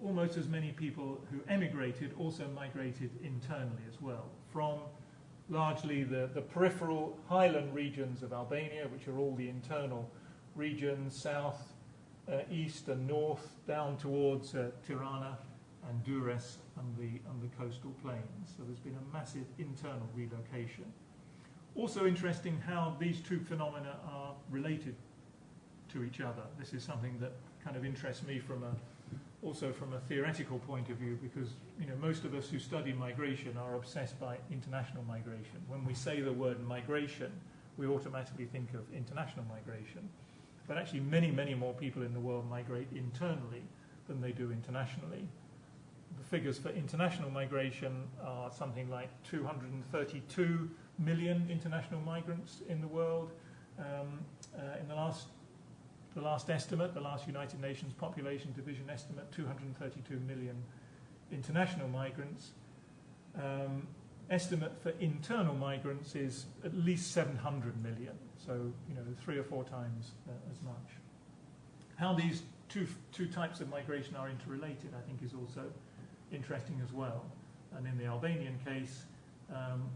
almost as many people who emigrated also migrated internally as well, from largely the peripheral highland regions of Albania, which are all the internal regions, south, east and north, down towards Tirana and Durrës and the coastal plains. So there's been a massive internal relocation. Also interesting how these two phenomena are related to each other. This is something that kind of interests me also from a theoretical point of view, because most of us who study migration are obsessed by international migration. When we say the word migration, we automatically think of international migration. But actually many, many more people in the world migrate internally than they do internationally. The figures for international migration are something like 232 million international migrants in the world. In the last estimate, the last United Nations Population Division estimate, 232 million international migrants. Estimate for internal migrants is at least 700 million, so 3 or 4 times as much. How these two types of migration are interrelated, I think, is also interesting as well. And in the Albanian case,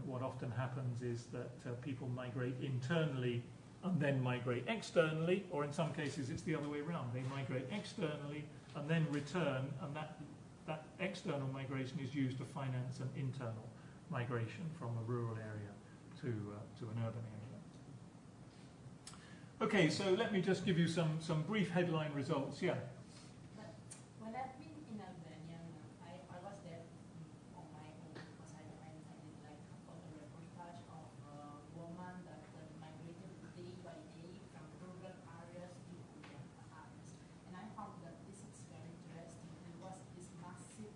what often happens is that people migrate internally and then migrate externally, or in some cases it's the other way around. They migrate externally and then return, and that external migration is used to finance an internal migration from a rural area to an urban area. Okay, so let me just give you some brief headline results. Yeah. When I've been in Albania, I was there on my own because I did like a photo reportage of women that migrated day by day from rural areas to urban areas. And I found that this is very interesting. There was this massive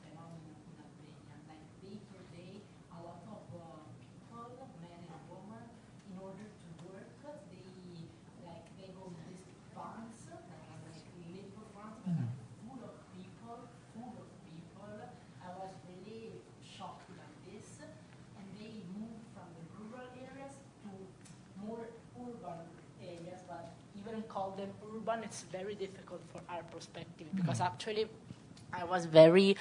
phenomenon in Albania, like day per day, a lot of people, men and women, in order to work, they go in these vans, like labor vans, but full of people. I was really shocked by this, and they moved from the rural areas to more urban areas, but even call them urban, it's very difficult for our perspective, because actually I was very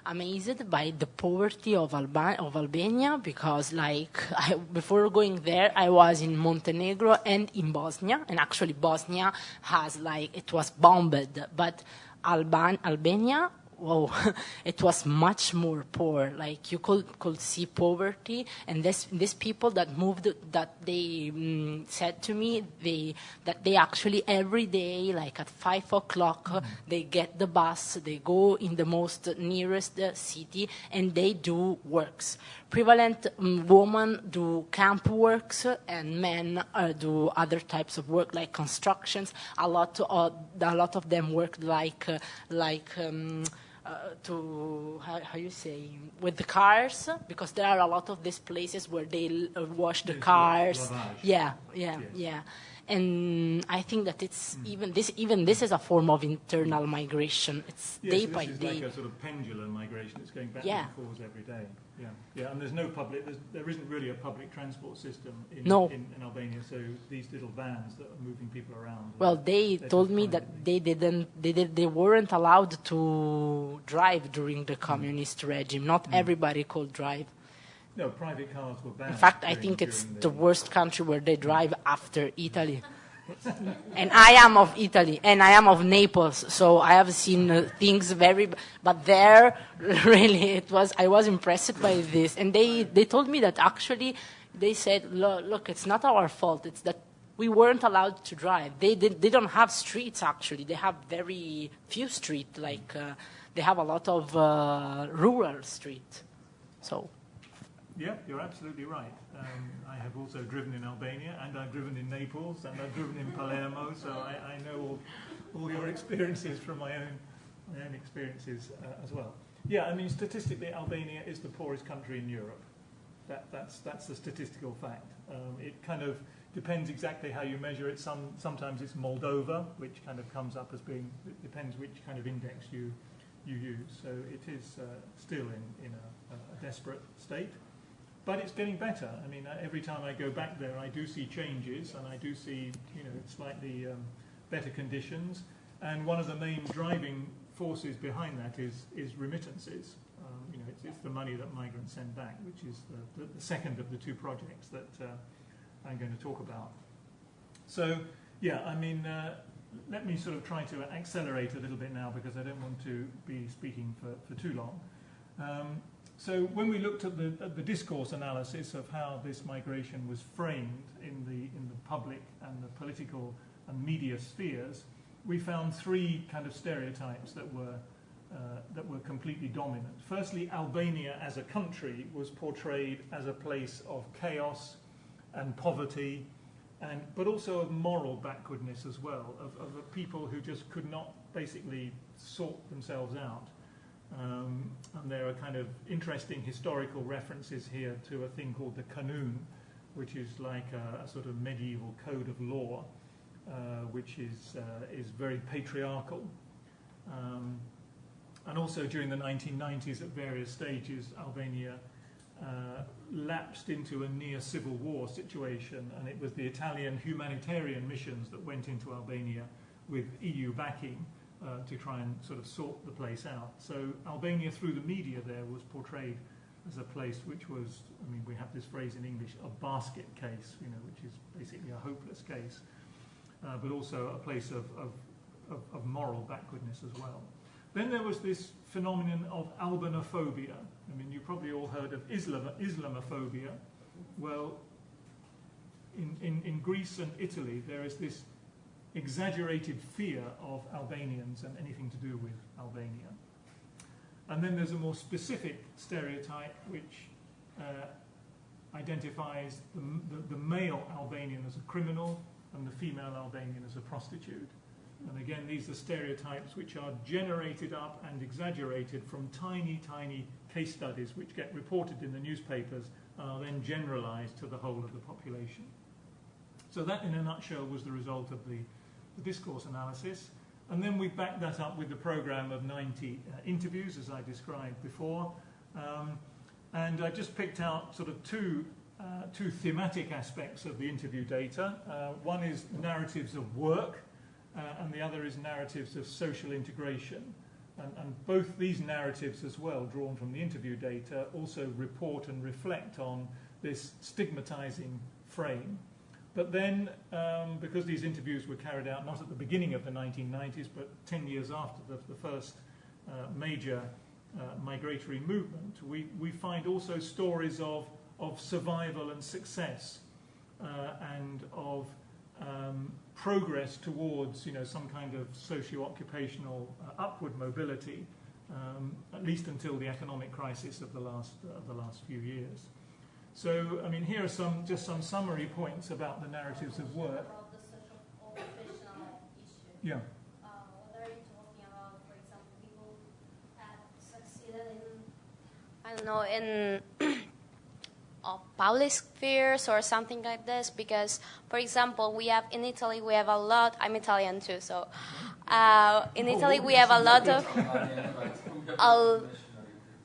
amazed by the poverty of Albania, because before going there I was in Montenegro and in Bosnia, and actually Bosnia has it was bombed, but Albania, whoa, it was much more poor. Like you could see poverty, and these people that moved, that they said to me that they actually every day, like at 5 o'clock, they get the bus, they go in the most nearest city, and they do works. Prevalent women do camp works, and men do other types of work like constructions. A lot of them work to how you say, with the cars, because there are a lot of these places where they wash the cars. Lavage. Yeah. And I think that it's even this is a form of internal migration. It's Yes, day so by this is day. like a sort of pendulum migration. It's going back Yeah. and forth every day. Yeah, yeah. And there's no there isn't really a public transport system in, No. in Albania. So these little vans that are moving people around. Well, they they're told just me that privately. they weren't allowed to drive during the communist regime. Not everybody could drive. No, private cars were banned. In fact, I during- think it's during the worst country where they drive after Italy. And I am of Italy, and I am of Naples, so I have seen things but there, really, I was impressed by this. And they told me that actually, they said, look, it's not our fault, it's that we weren't allowed to drive. They don't have streets, actually. They have very few streets, they have a lot of rural streets. So. Yeah, you're absolutely right. I have also driven in Albania, and I've driven in Naples, and I've driven in Palermo, so I know all your experiences from my own experiences as well. Yeah, I mean, statistically, Albania is the poorest country in Europe. That's a statistical fact. It kind of depends exactly how you measure it. Sometimes it's Moldova, which kind of comes up as being, it depends which kind of index you use. So it is still in a desperate state. But it's getting better. I mean, every time I go back there, I do see changes, and I do see, slightly better conditions. And one of the main driving forces behind that is remittances. It's the money that migrants send back, which is the second of the two projects that I'm going to talk about. So, yeah, I mean, let me sort of try to accelerate a little bit now, because I don't want to be speaking for too long. So when we looked at the discourse analysis of how this migration was framed in the public and the political and media spheres, we found three kind of stereotypes that were completely dominant. Firstly, Albania as a country was portrayed as a place of chaos and poverty, but also of moral backwardness as well, of people who just could not basically sort themselves out. And there are kind of interesting historical references here to a thing called the Kanun, which is like a sort of medieval code of law, which is very patriarchal. And also during the 1990s, at various stages, Albania lapsed into a near civil war situation, and it was the Italian humanitarian missions that went into Albania with EU backing to try and sort of sort the place out. So Albania, through the media there, was portrayed as a place which was, I mean, we have this phrase in English, a basket case, which is basically a hopeless case, but also a place of moral backwardness as well. Then there was this phenomenon of Albanophobia. I mean, you probably all heard of Islamophobia. Well, in Greece and Italy, there is this exaggerated fear of Albanians and anything to do with Albania. And then there's a more specific stereotype which identifies the male Albanian as a criminal and the female Albanian as a prostitute. And again, these are stereotypes which are generated up and exaggerated from tiny, tiny case studies which get reported in the newspapers and are then generalized to the whole of the population. So that, in a nutshell, was the result of the discourse analysis. And then we backed that up with the program of 90 interviews, as I described before. And I just picked out sort of two thematic aspects of the interview data. One is narratives of work, and the other is narratives of social integration. And both these narratives as well, drawn from the interview data, also report and reflect on this stigmatizing frame. But then, because these interviews were carried out not at the beginning of the 1990s, but 10 years after the first major migratory movement, we find also stories of survival and success, and of progress towards, some kind of socio-occupational upward mobility, at least until the economic crisis of the last few years. So, I mean, here are just some summary points about the narratives of work. About the socio-occupational issue. Yeah. What are you talking about? For example, people that succeeded in, I don't know, in public spheres or something like this, because, for example, we have in Italy we have a lot. I'm Italian too, so in Italy we have a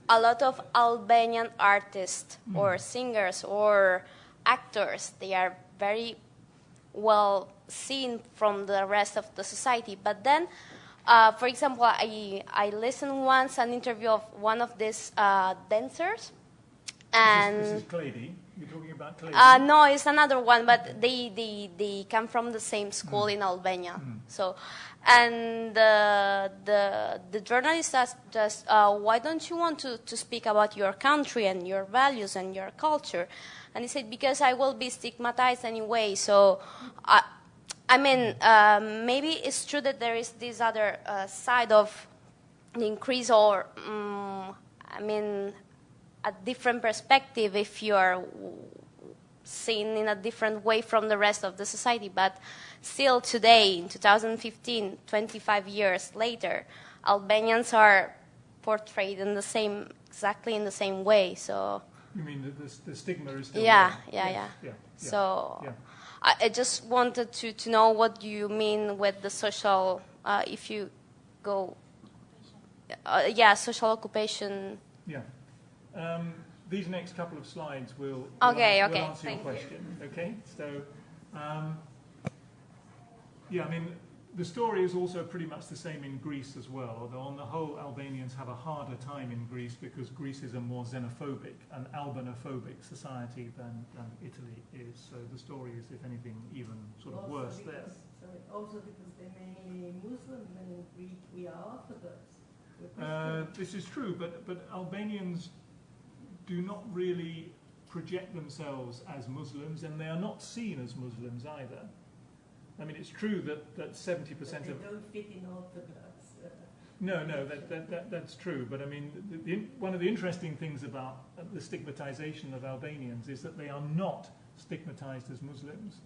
lot of Albanian artists or singers or actors. They are very well seen from the rest of the society. But then, for example, I listened once an interview of one of these dancers. And this is Clady. You're talking about Clady? No, it's another one, but they come from the same school in Albania. So, and the journalist asked just, why don't you want to speak about your country and your values and your culture? And he said, because I will be stigmatized anyway. So, I mean, maybe it's true that there is this other side of the increase, or I mean, a different perspective if you are seen in a different way from the rest of the society. But still today, in 2015, 25 years later, Albanians are portrayed in the same, exactly in the same way. So you mean the stigma is still yeah. So yeah. I just wanted to know what you mean with the social, if you go, social occupation. Yeah. These next couple of slides will answer your question. Okay, so I mean, the story is also pretty much the same in Greece as well, although on the whole Albanians have a harder time in Greece because Greece is a more xenophobic and Albanophobic society than Italy is. So the story is, if anything, even sort of worse there. Also because they're mainly Muslim, and in Greek we are Orthodox. This is true, but Albanians do not really project themselves as Muslims, and they are not seen as Muslims either. I mean, it's true that 70% of... They don't fit in Orthodox. No, that's true. But I mean, one of the interesting things about the stigmatization of Albanians is that they are not stigmatized as Muslims,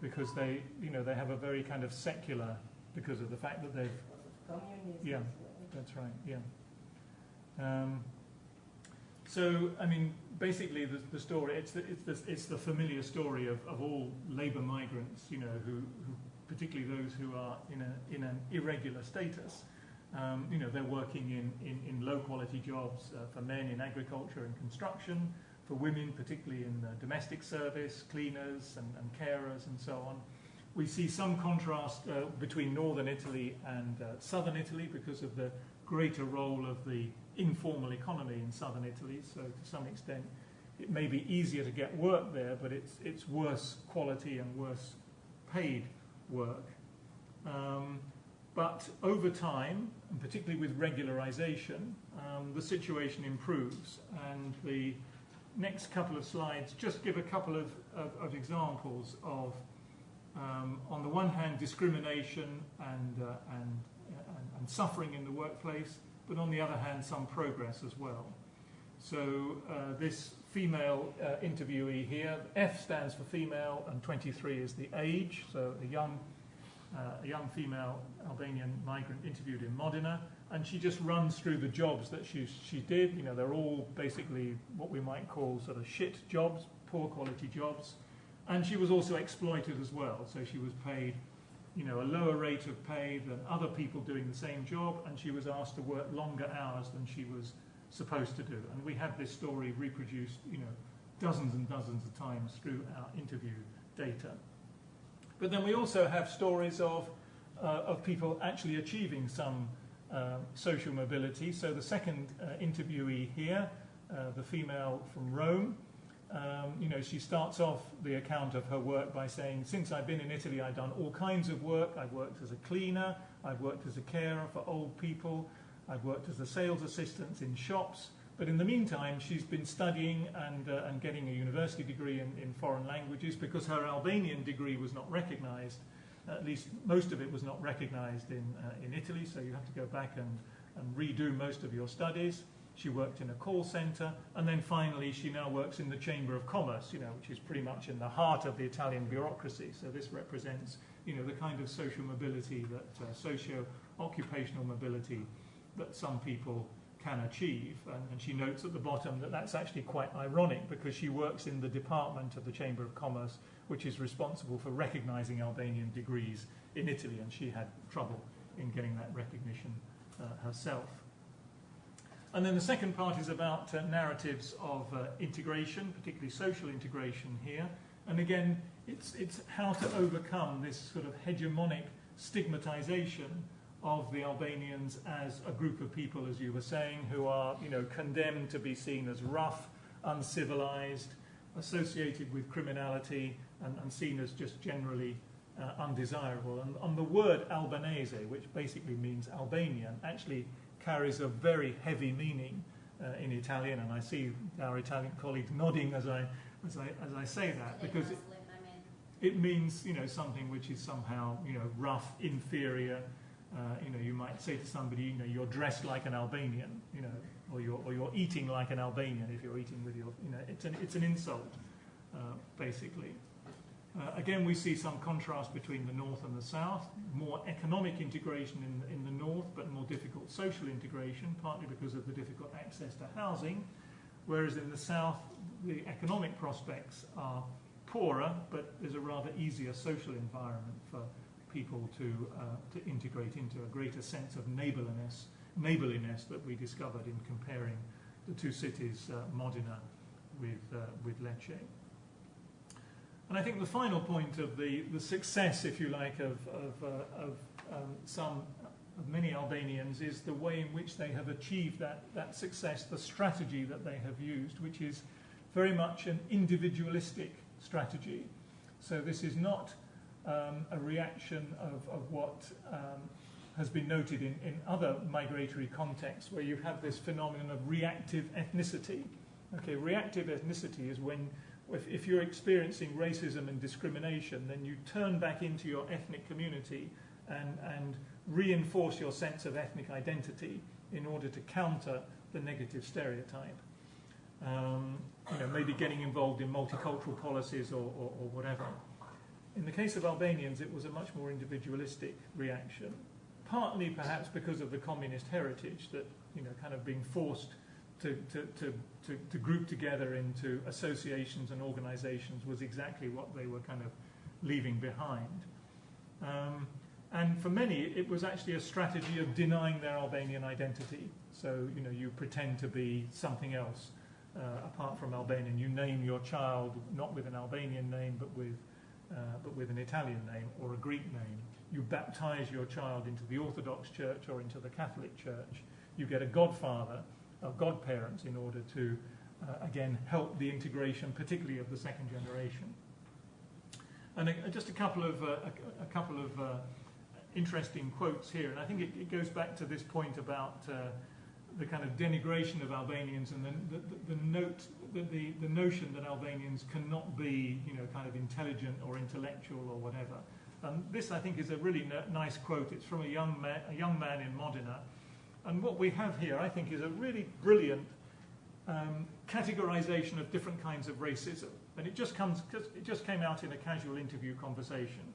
because they have a very kind of secular, because of the fact that they've... Communism. Yeah, that's right, yeah. So, I mean, basically the story, it's the familiar story of all labour migrants, who particularly those who are in an irregular status. They're working in low quality jobs, for men in agriculture and construction, for women particularly in domestic service, cleaners and carers and so on. We see some contrast between northern Italy and southern Italy because of the greater role of the informal economy in southern Italy. So to some extent it may be easier to get work there, but it's worse quality and worse paid work. But over time, and particularly with regularization, the situation improves. And the next couple of slides just give a couple of examples of, on the one hand, discrimination and suffering in the workplace, but on the other hand, some progress as well. So this female interviewee here, F stands for female, and 23 is the age. So a young female Albanian migrant interviewed in Modena, and she just runs through the jobs that she did. They're all basically what we might call sort of shit jobs, poor quality jobs. And she was also exploited as well. So she was paid, a lower rate of pay than other people doing the same job, and she was asked to work longer hours than she was supposed to do. And we have this story reproduced, dozens and dozens of times through our interview data. But then we also have stories of people actually achieving some social mobility. So the second interviewee here, the female from Rome, she starts off the account of her work by saying, since I've been in Italy, I've done all kinds of work. I've worked as a cleaner, I've worked as a carer for old people, I've worked as a sales assistant in shops. But in the meantime, she's been studying and getting a university degree in foreign languages, because her Albanian degree was not recognized. At least most of it was not recognized in Italy, so you have to go back and redo most of your studies. She worked in a call center, and then finally she now works in the Chamber of Commerce, which is pretty much in the heart of the Italian bureaucracy. So this represents, the kind of social mobility that socio-occupational mobility that some people can achieve. And she notes at the bottom that that's actually quite ironic, because she works in the department of the Chamber of Commerce which is responsible for recognising Albanian degrees in Italy, and she had trouble in getting that recognition herself. And then the second part is about narratives of integration, particularly social integration here. And again, it's how to overcome this sort of hegemonic stigmatization of the Albanians as a group of people, as you were saying, who are, condemned to be seen as rough, uncivilized, associated with criminality, and seen as just generally undesirable. And the word Albanese, which basically means Albanian, actually carries a very heavy meaning in Italian, and I see our Italian colleagues nodding as I say that, because it means something which is somehow rough, inferior. You might say to somebody, you're dressed like an Albanian, or you're eating like an Albanian if you're eating with your, it's an insult, basically. Again, we see some contrast between the north and the south. More economic integration in the north, but more difficult social integration, partly because of the difficult access to housing, whereas in the south, the economic prospects are poorer, but there's a rather easier social environment for people to integrate into, a greater sense of neighbourliness that we discovered in comparing the two cities, Modena with Lecce. And I think the final point of the success, if you like, of many Albanians is the way in which they have achieved that success, the strategy that they have used, which is very much an individualistic strategy. So this is not a reaction of what has been noted in other migratory contexts, where you have this phenomenon of reactive ethnicity. Okay, reactive ethnicity is when, if you're experiencing racism and discrimination, then you turn back into your ethnic community and reinforce your sense of ethnic identity in order to counter the negative stereotype. Maybe getting involved in multicultural policies or whatever. In the case of Albanians, it was a much more individualistic reaction, partly perhaps because of the communist heritage, that kind of being forced to group together into associations and organizations was exactly what they were kind of leaving behind. And for many, it was actually a strategy of denying their Albanian identity. So, you pretend to be something else apart from Albanian. You name your child not with an Albanian name, but with an Italian name or a Greek name. You baptize your child into the Orthodox Church or into the Catholic Church. You get a godfather, godparents, in order to, again, help the integration, particularly of the second generation. And just a couple of interesting quotes here, and I think it goes back to this point about the kind of denigration of Albanians, and the notion that Albanians cannot be, kind of intelligent or intellectual or whatever. This, I think, is a really nice quote. It's from a young man in Modena. And what we have here, I think, is a really brilliant categorization of different kinds of racism. And it just came out in a casual interview conversation.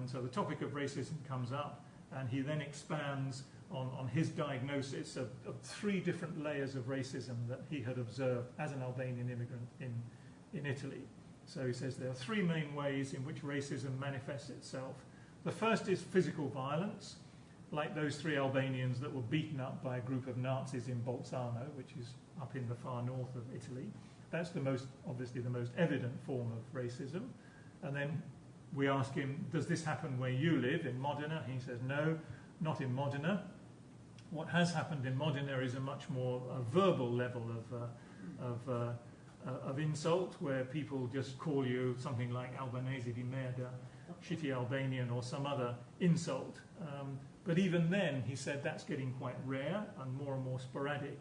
So the topic of racism comes up, and he then expands on his diagnosis of 3 different layers of racism that he had observed as an Albanian immigrant in Italy. So he says there are 3 main ways in which racism manifests itself. The first is physical violence, like those 3 Albanians that were beaten up by a group of Nazis in Bolzano, which is up in the far north of Italy. That's obviously the most evident form of racism. And then we ask him, does this happen where you live, in Modena? He says, no, not in Modena. What has happened in Modena is a much more verbal level of insult, where people just call you something like Albanese di merda, shitty Albanian, or some other insult. But even then, he said, that's getting quite rare and more sporadic.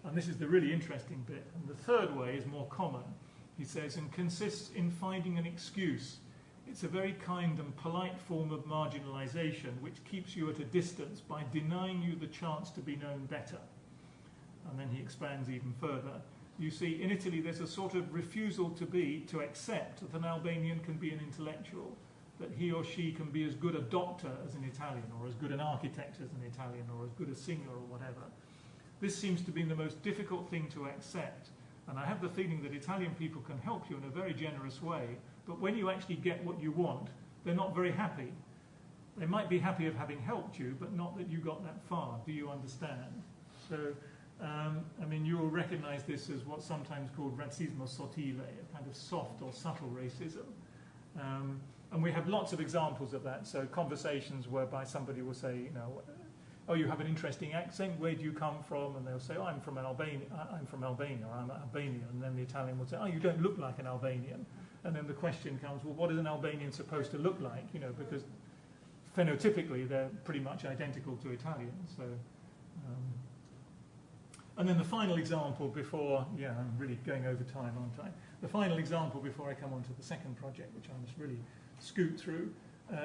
And this is the really interesting bit. And the third way is more common, he says, and consists in finding an excuse. It's a very kind and polite form of marginalization which keeps you at a distance by denying you the chance to be known better. And then he expands even further. You see, in Italy, there's a sort of refusal to accept that an Albanian can be an intellectual, that he or she can be as good a doctor as an Italian, or as good an architect as an Italian, or as good a singer or whatever. this seems to be the most difficult thing to accept. And I have the feeling that Italian people can help you in a very generous way, but when you actually get what you want, they're not very happy. They might be happy of having helped you, but not that you got that far. Do you understand? So, I mean, you will recognize this as what's sometimes called razzismo sottile, a kind of soft or subtle racism. And we have lots of examples of that. So conversations whereby somebody will say, you know, oh, you have an interesting accent, where do you come from? And they'll say, oh, I'm from Albania, or I'm Albanian. And then the Italian will say, oh, you don't look like an Albanian. And then the question comes, well, what is an Albanian supposed to look like? You know, because phenotypically they're pretty much identical to Italians. So, and then the final example before, yeah, I'm really going over time, aren't I? The final example before I come on to the second project, which I must really scoot through,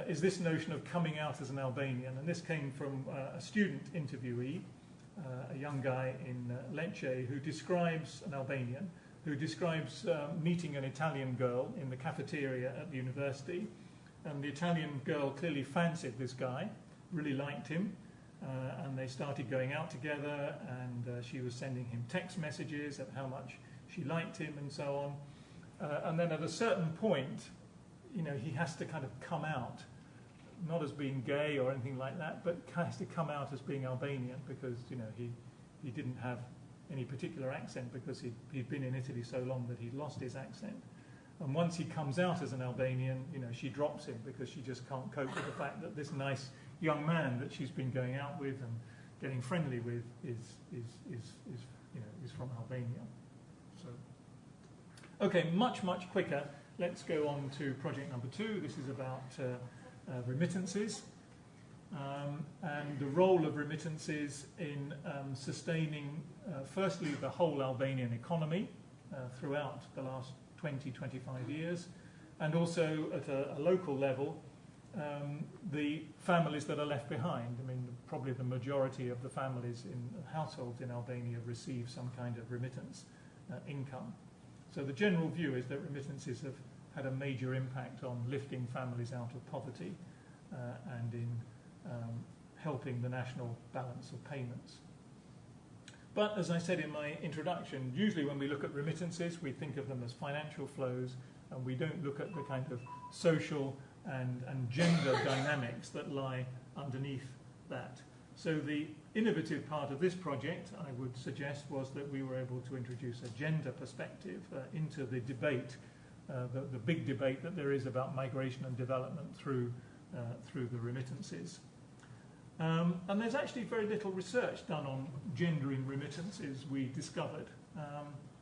is this notion of coming out as an Albanian. And this came from a student interviewee, a young guy in Lecce, who describes an Albanian, who describes meeting an Italian girl in the cafeteria at the university. And the Italian girl clearly fancied this guy, really liked him, and they started going out together, and she was sending him text messages of how much she liked him and so on. And then at a certain point, you know, he has to kind of come out, not as being gay or anything like that, but has to come out as being Albanian because, you know, he didn't have any particular accent because he'd been in Italy so long that he'd lost his accent. And once he comes out as an Albanian, you know, she drops him because she just can't cope with the fact that this nice young man that she's been going out with and getting friendly with is from Albania. So, okay, much quicker. Let's go on to project number 2. This is about remittances and the role of remittances in sustaining, firstly, the whole Albanian economy throughout the last 20-25 years, and also at a local level, the families that are left behind. I mean, probably the majority of the families in households in Albania receive some kind of remittance income. So the general view is that remittances have had a major impact on lifting families out of poverty and in helping the national balance of payments. But as I said in my introduction, usually when we look at remittances, we think of them as financial flows, and we don't look at the kind of social and gender dynamics that lie underneath that. So the innovative part of this project, I would suggest, was that we were able to introduce a gender perspective into the debate, the big debate that there is about migration and development through the remittances. And there's actually very little research done on gender in remittances, we discovered.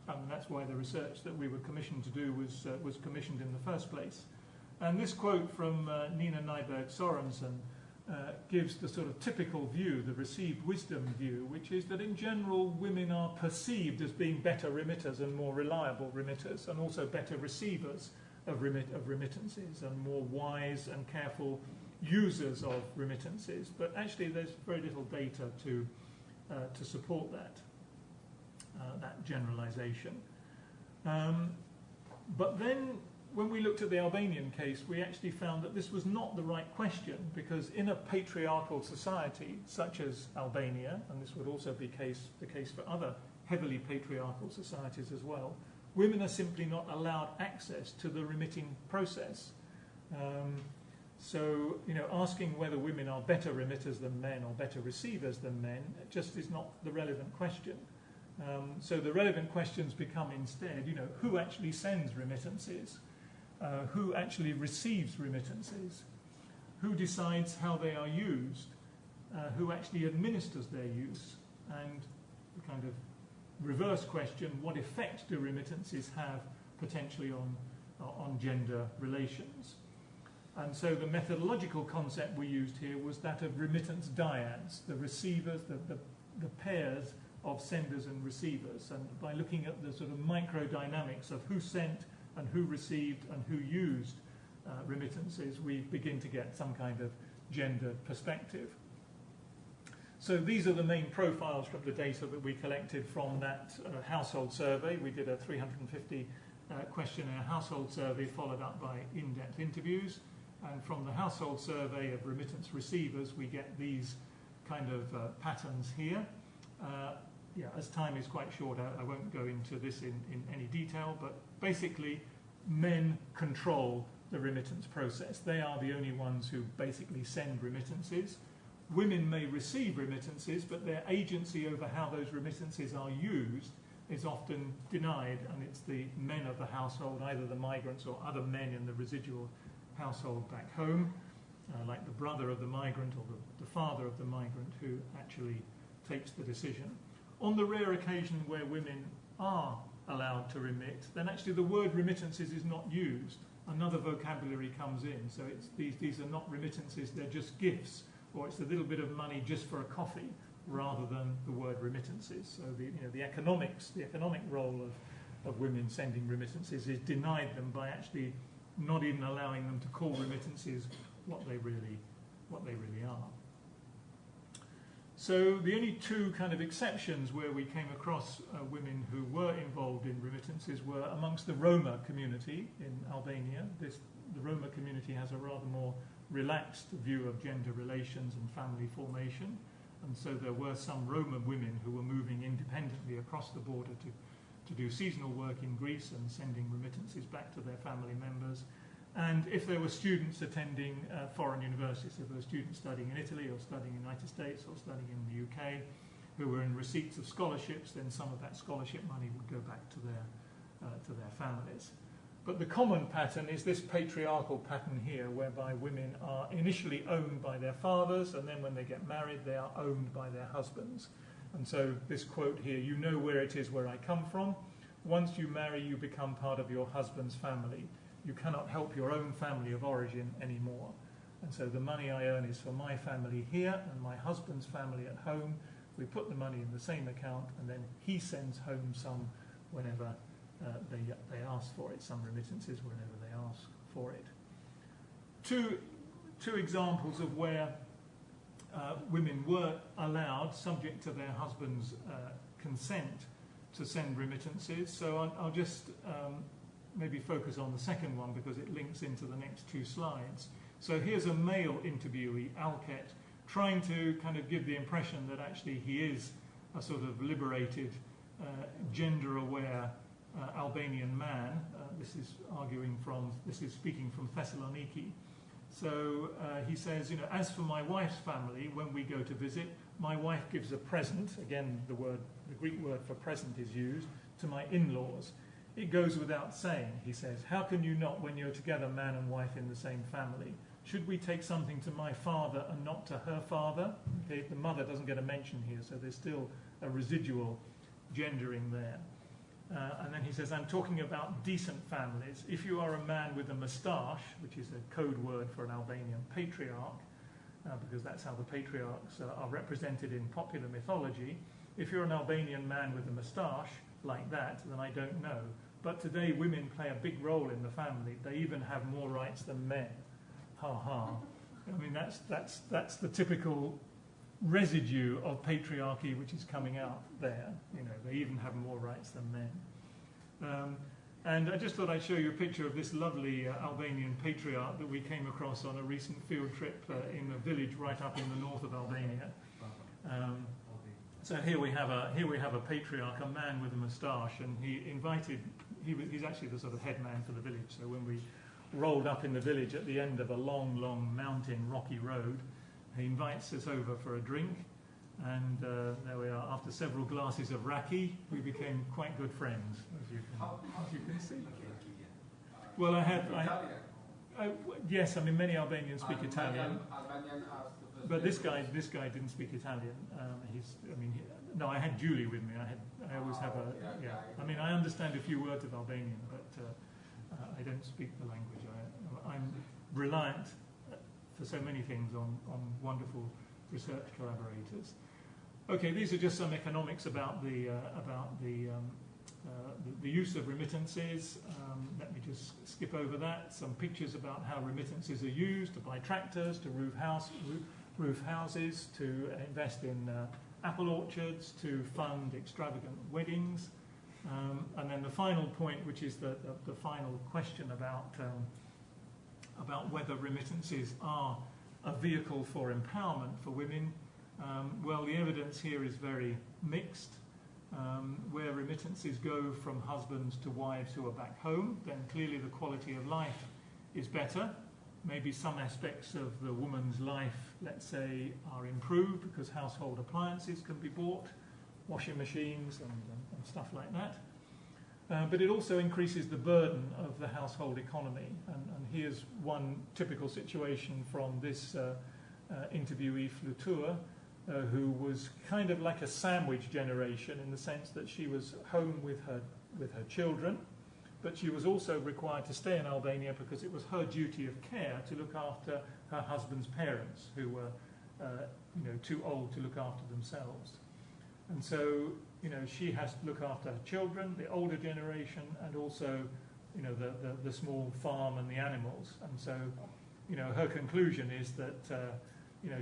And that's why the research that we were commissioned to do was commissioned in the first place. And this quote from Nina Nyberg-Sorensen gives the sort of typical view, the received wisdom view, which is that in general women are perceived as being better remitters and more reliable remitters, and also better receivers of remittances and more wise and careful users of remittances. But actually there's very little data to support that generalization. But then when we looked at the Albanian case, we actually found that this was not the right question, because in a patriarchal society such as Albania, and this would also be the case for other heavily patriarchal societies as well, women are simply not allowed access to the remitting process. So, you know, asking whether women are better remitters than men or better receivers than men just is not the relevant question. So the relevant questions become instead, you know, who actually sends remittances? Who actually receives remittances? Who decides how they are used? Who actually administers their use? And the kind of reverse question, what effect do remittances have potentially on gender relations? And so the methodological concept we used here was that of remittance dyads, the receivers, the pairs of senders and receivers. And by looking at the sort of microdynamics of who sent and who received and who used remittances, we begin to get some kind of gender perspective. So these are the main profiles from the data that we collected from that household survey. We did a 350 questionnaire household survey followed up by in-depth interviews. And from the household survey of remittance receivers, we get these kind of patterns here. yeah, as time is quite short, I won't go into this in any detail, but basically men control the remittance process. They are the only ones who basically send remittances. Women may receive remittances, but their agency over how those remittances are used is often denied, and it's the men of the household, either the migrants or other men in the residual household back home, like the brother of the migrant or the father of the migrant, who actually takes the decision. On the rare occasion where women are allowed to remit, then actually the word remittances is not used. Another vocabulary comes in, so it's, these are not remittances, they're just gifts, or it's a little bit of money just for a coffee, rather than the word remittances. So the economic role of women sending remittances is denied them by actually not even allowing them to call remittances what they really are. So the only two kind of exceptions where we came across women who were involved in remittances were amongst the Roma community in Albania. The Roma community has a rather more relaxed view of gender relations and family formation. And so there were some Roma women who were moving independently across the border to do seasonal work in Greece and sending remittances back to their family members. And if there were students attending foreign universities, if there were students studying in Italy or studying in the United States or studying in the UK who were in receipts of scholarships, then some of that scholarship money would go back to their families. But the common pattern is this patriarchal pattern here, whereby women are initially owned by their fathers, and then when they get married, they are owned by their husbands. And so this quote here, "You know where it is where I come from. Once you marry, you become part of your husband's family. You cannot help your own family of origin anymore. And so the money I earn is for my family here and my husband's family at home. We put the money in the same account, and then he sends home some whenever they ask for it, some remittances whenever they ask for it." Two examples of where women were allowed, subject to their husband's consent, to send remittances. So I'll just maybe focus on the second one because it links into the next two slides. So here's a male interviewee, Alket, trying to kind of give the impression that actually he is a sort of liberated, gender-aware Albanian man. This is speaking from Thessaloniki. So he says, as for my wife's family, when we go to visit, my wife gives a present, again the Greek word for present is used, to my in-laws. It goes without saying, he says, how can you not when you're together, man and wife in the same family? Should we take something to my father and not to her father? Okay, the mother doesn't get a mention here, so there's still a residual gendering there. And then he says, I'm talking about decent families. If you are a man with a moustache, which is a code word for an Albanian patriarch, because that's how the patriarchs are represented in popular mythology, if you're an Albanian man with a moustache like that, then I don't know. But today women play a big role in the family. They even have more rights than men. Ha ha. I mean, that's the typical residue of patriarchy which is coming out there. They even have more rights than men. And I just thought I'd show you a picture of this lovely Albanian patriarch that we came across on a recent field trip in a village right up in the north of Albania. So here we have a patriarch, a man with a moustache, and he's actually the sort of head man for the village. So when we rolled up in the village at the end of a long, long mountain, rocky road, he invites us over for a drink, and there we are. After several glasses of raki, we became quite good friends, as you can see. Well, yes, I mean many Albanians speak Italian, but this guy didn't speak Italian. I had Julie with me. I always have I mean, I understand a few words of Albanian, but I don't speak the language. I'm reliant for so many things on wonderful research collaborators. Okay, these are just some economics about the use of remittances. Let me just skip over that. Some pictures about how remittances are used to buy tractors, to roof houses, to invest in apple orchards, to fund extravagant weddings. And then the final point, which is the final question about whether remittances are a vehicle for empowerment for women. Well, the evidence here is very mixed. where remittances go from husbands to wives who are back home, then clearly the quality of life is better. Maybe some aspects of the woman's life, let's say, are improved because household appliances can be bought, washing machines and stuff like that. But it also increases the burden of the household economy. And here's one typical situation from this interviewee, Flutur, who was kind of like a sandwich generation in the sense that she was home with her children, but she was also required to stay in Albania because it was her duty of care to look after her husband's parents, who were too old to look after themselves. And so, she has to look after her children, the older generation, and also, the small farm and the animals. And so, her conclusion is that,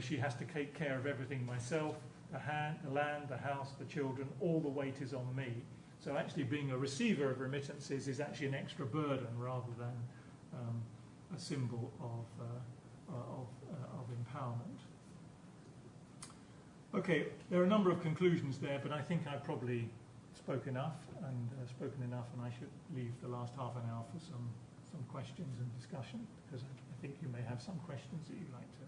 she has to take care of everything myself, the land, the house, the children, all the weight is on me. So actually being a receiver of remittances is actually an extra burden rather than a symbol of empowerment. Okay, there are a number of conclusions there, but I think I've probably spoken enough, and I should leave the last half an hour for some questions and discussion, because I think you may have some questions that you'd like to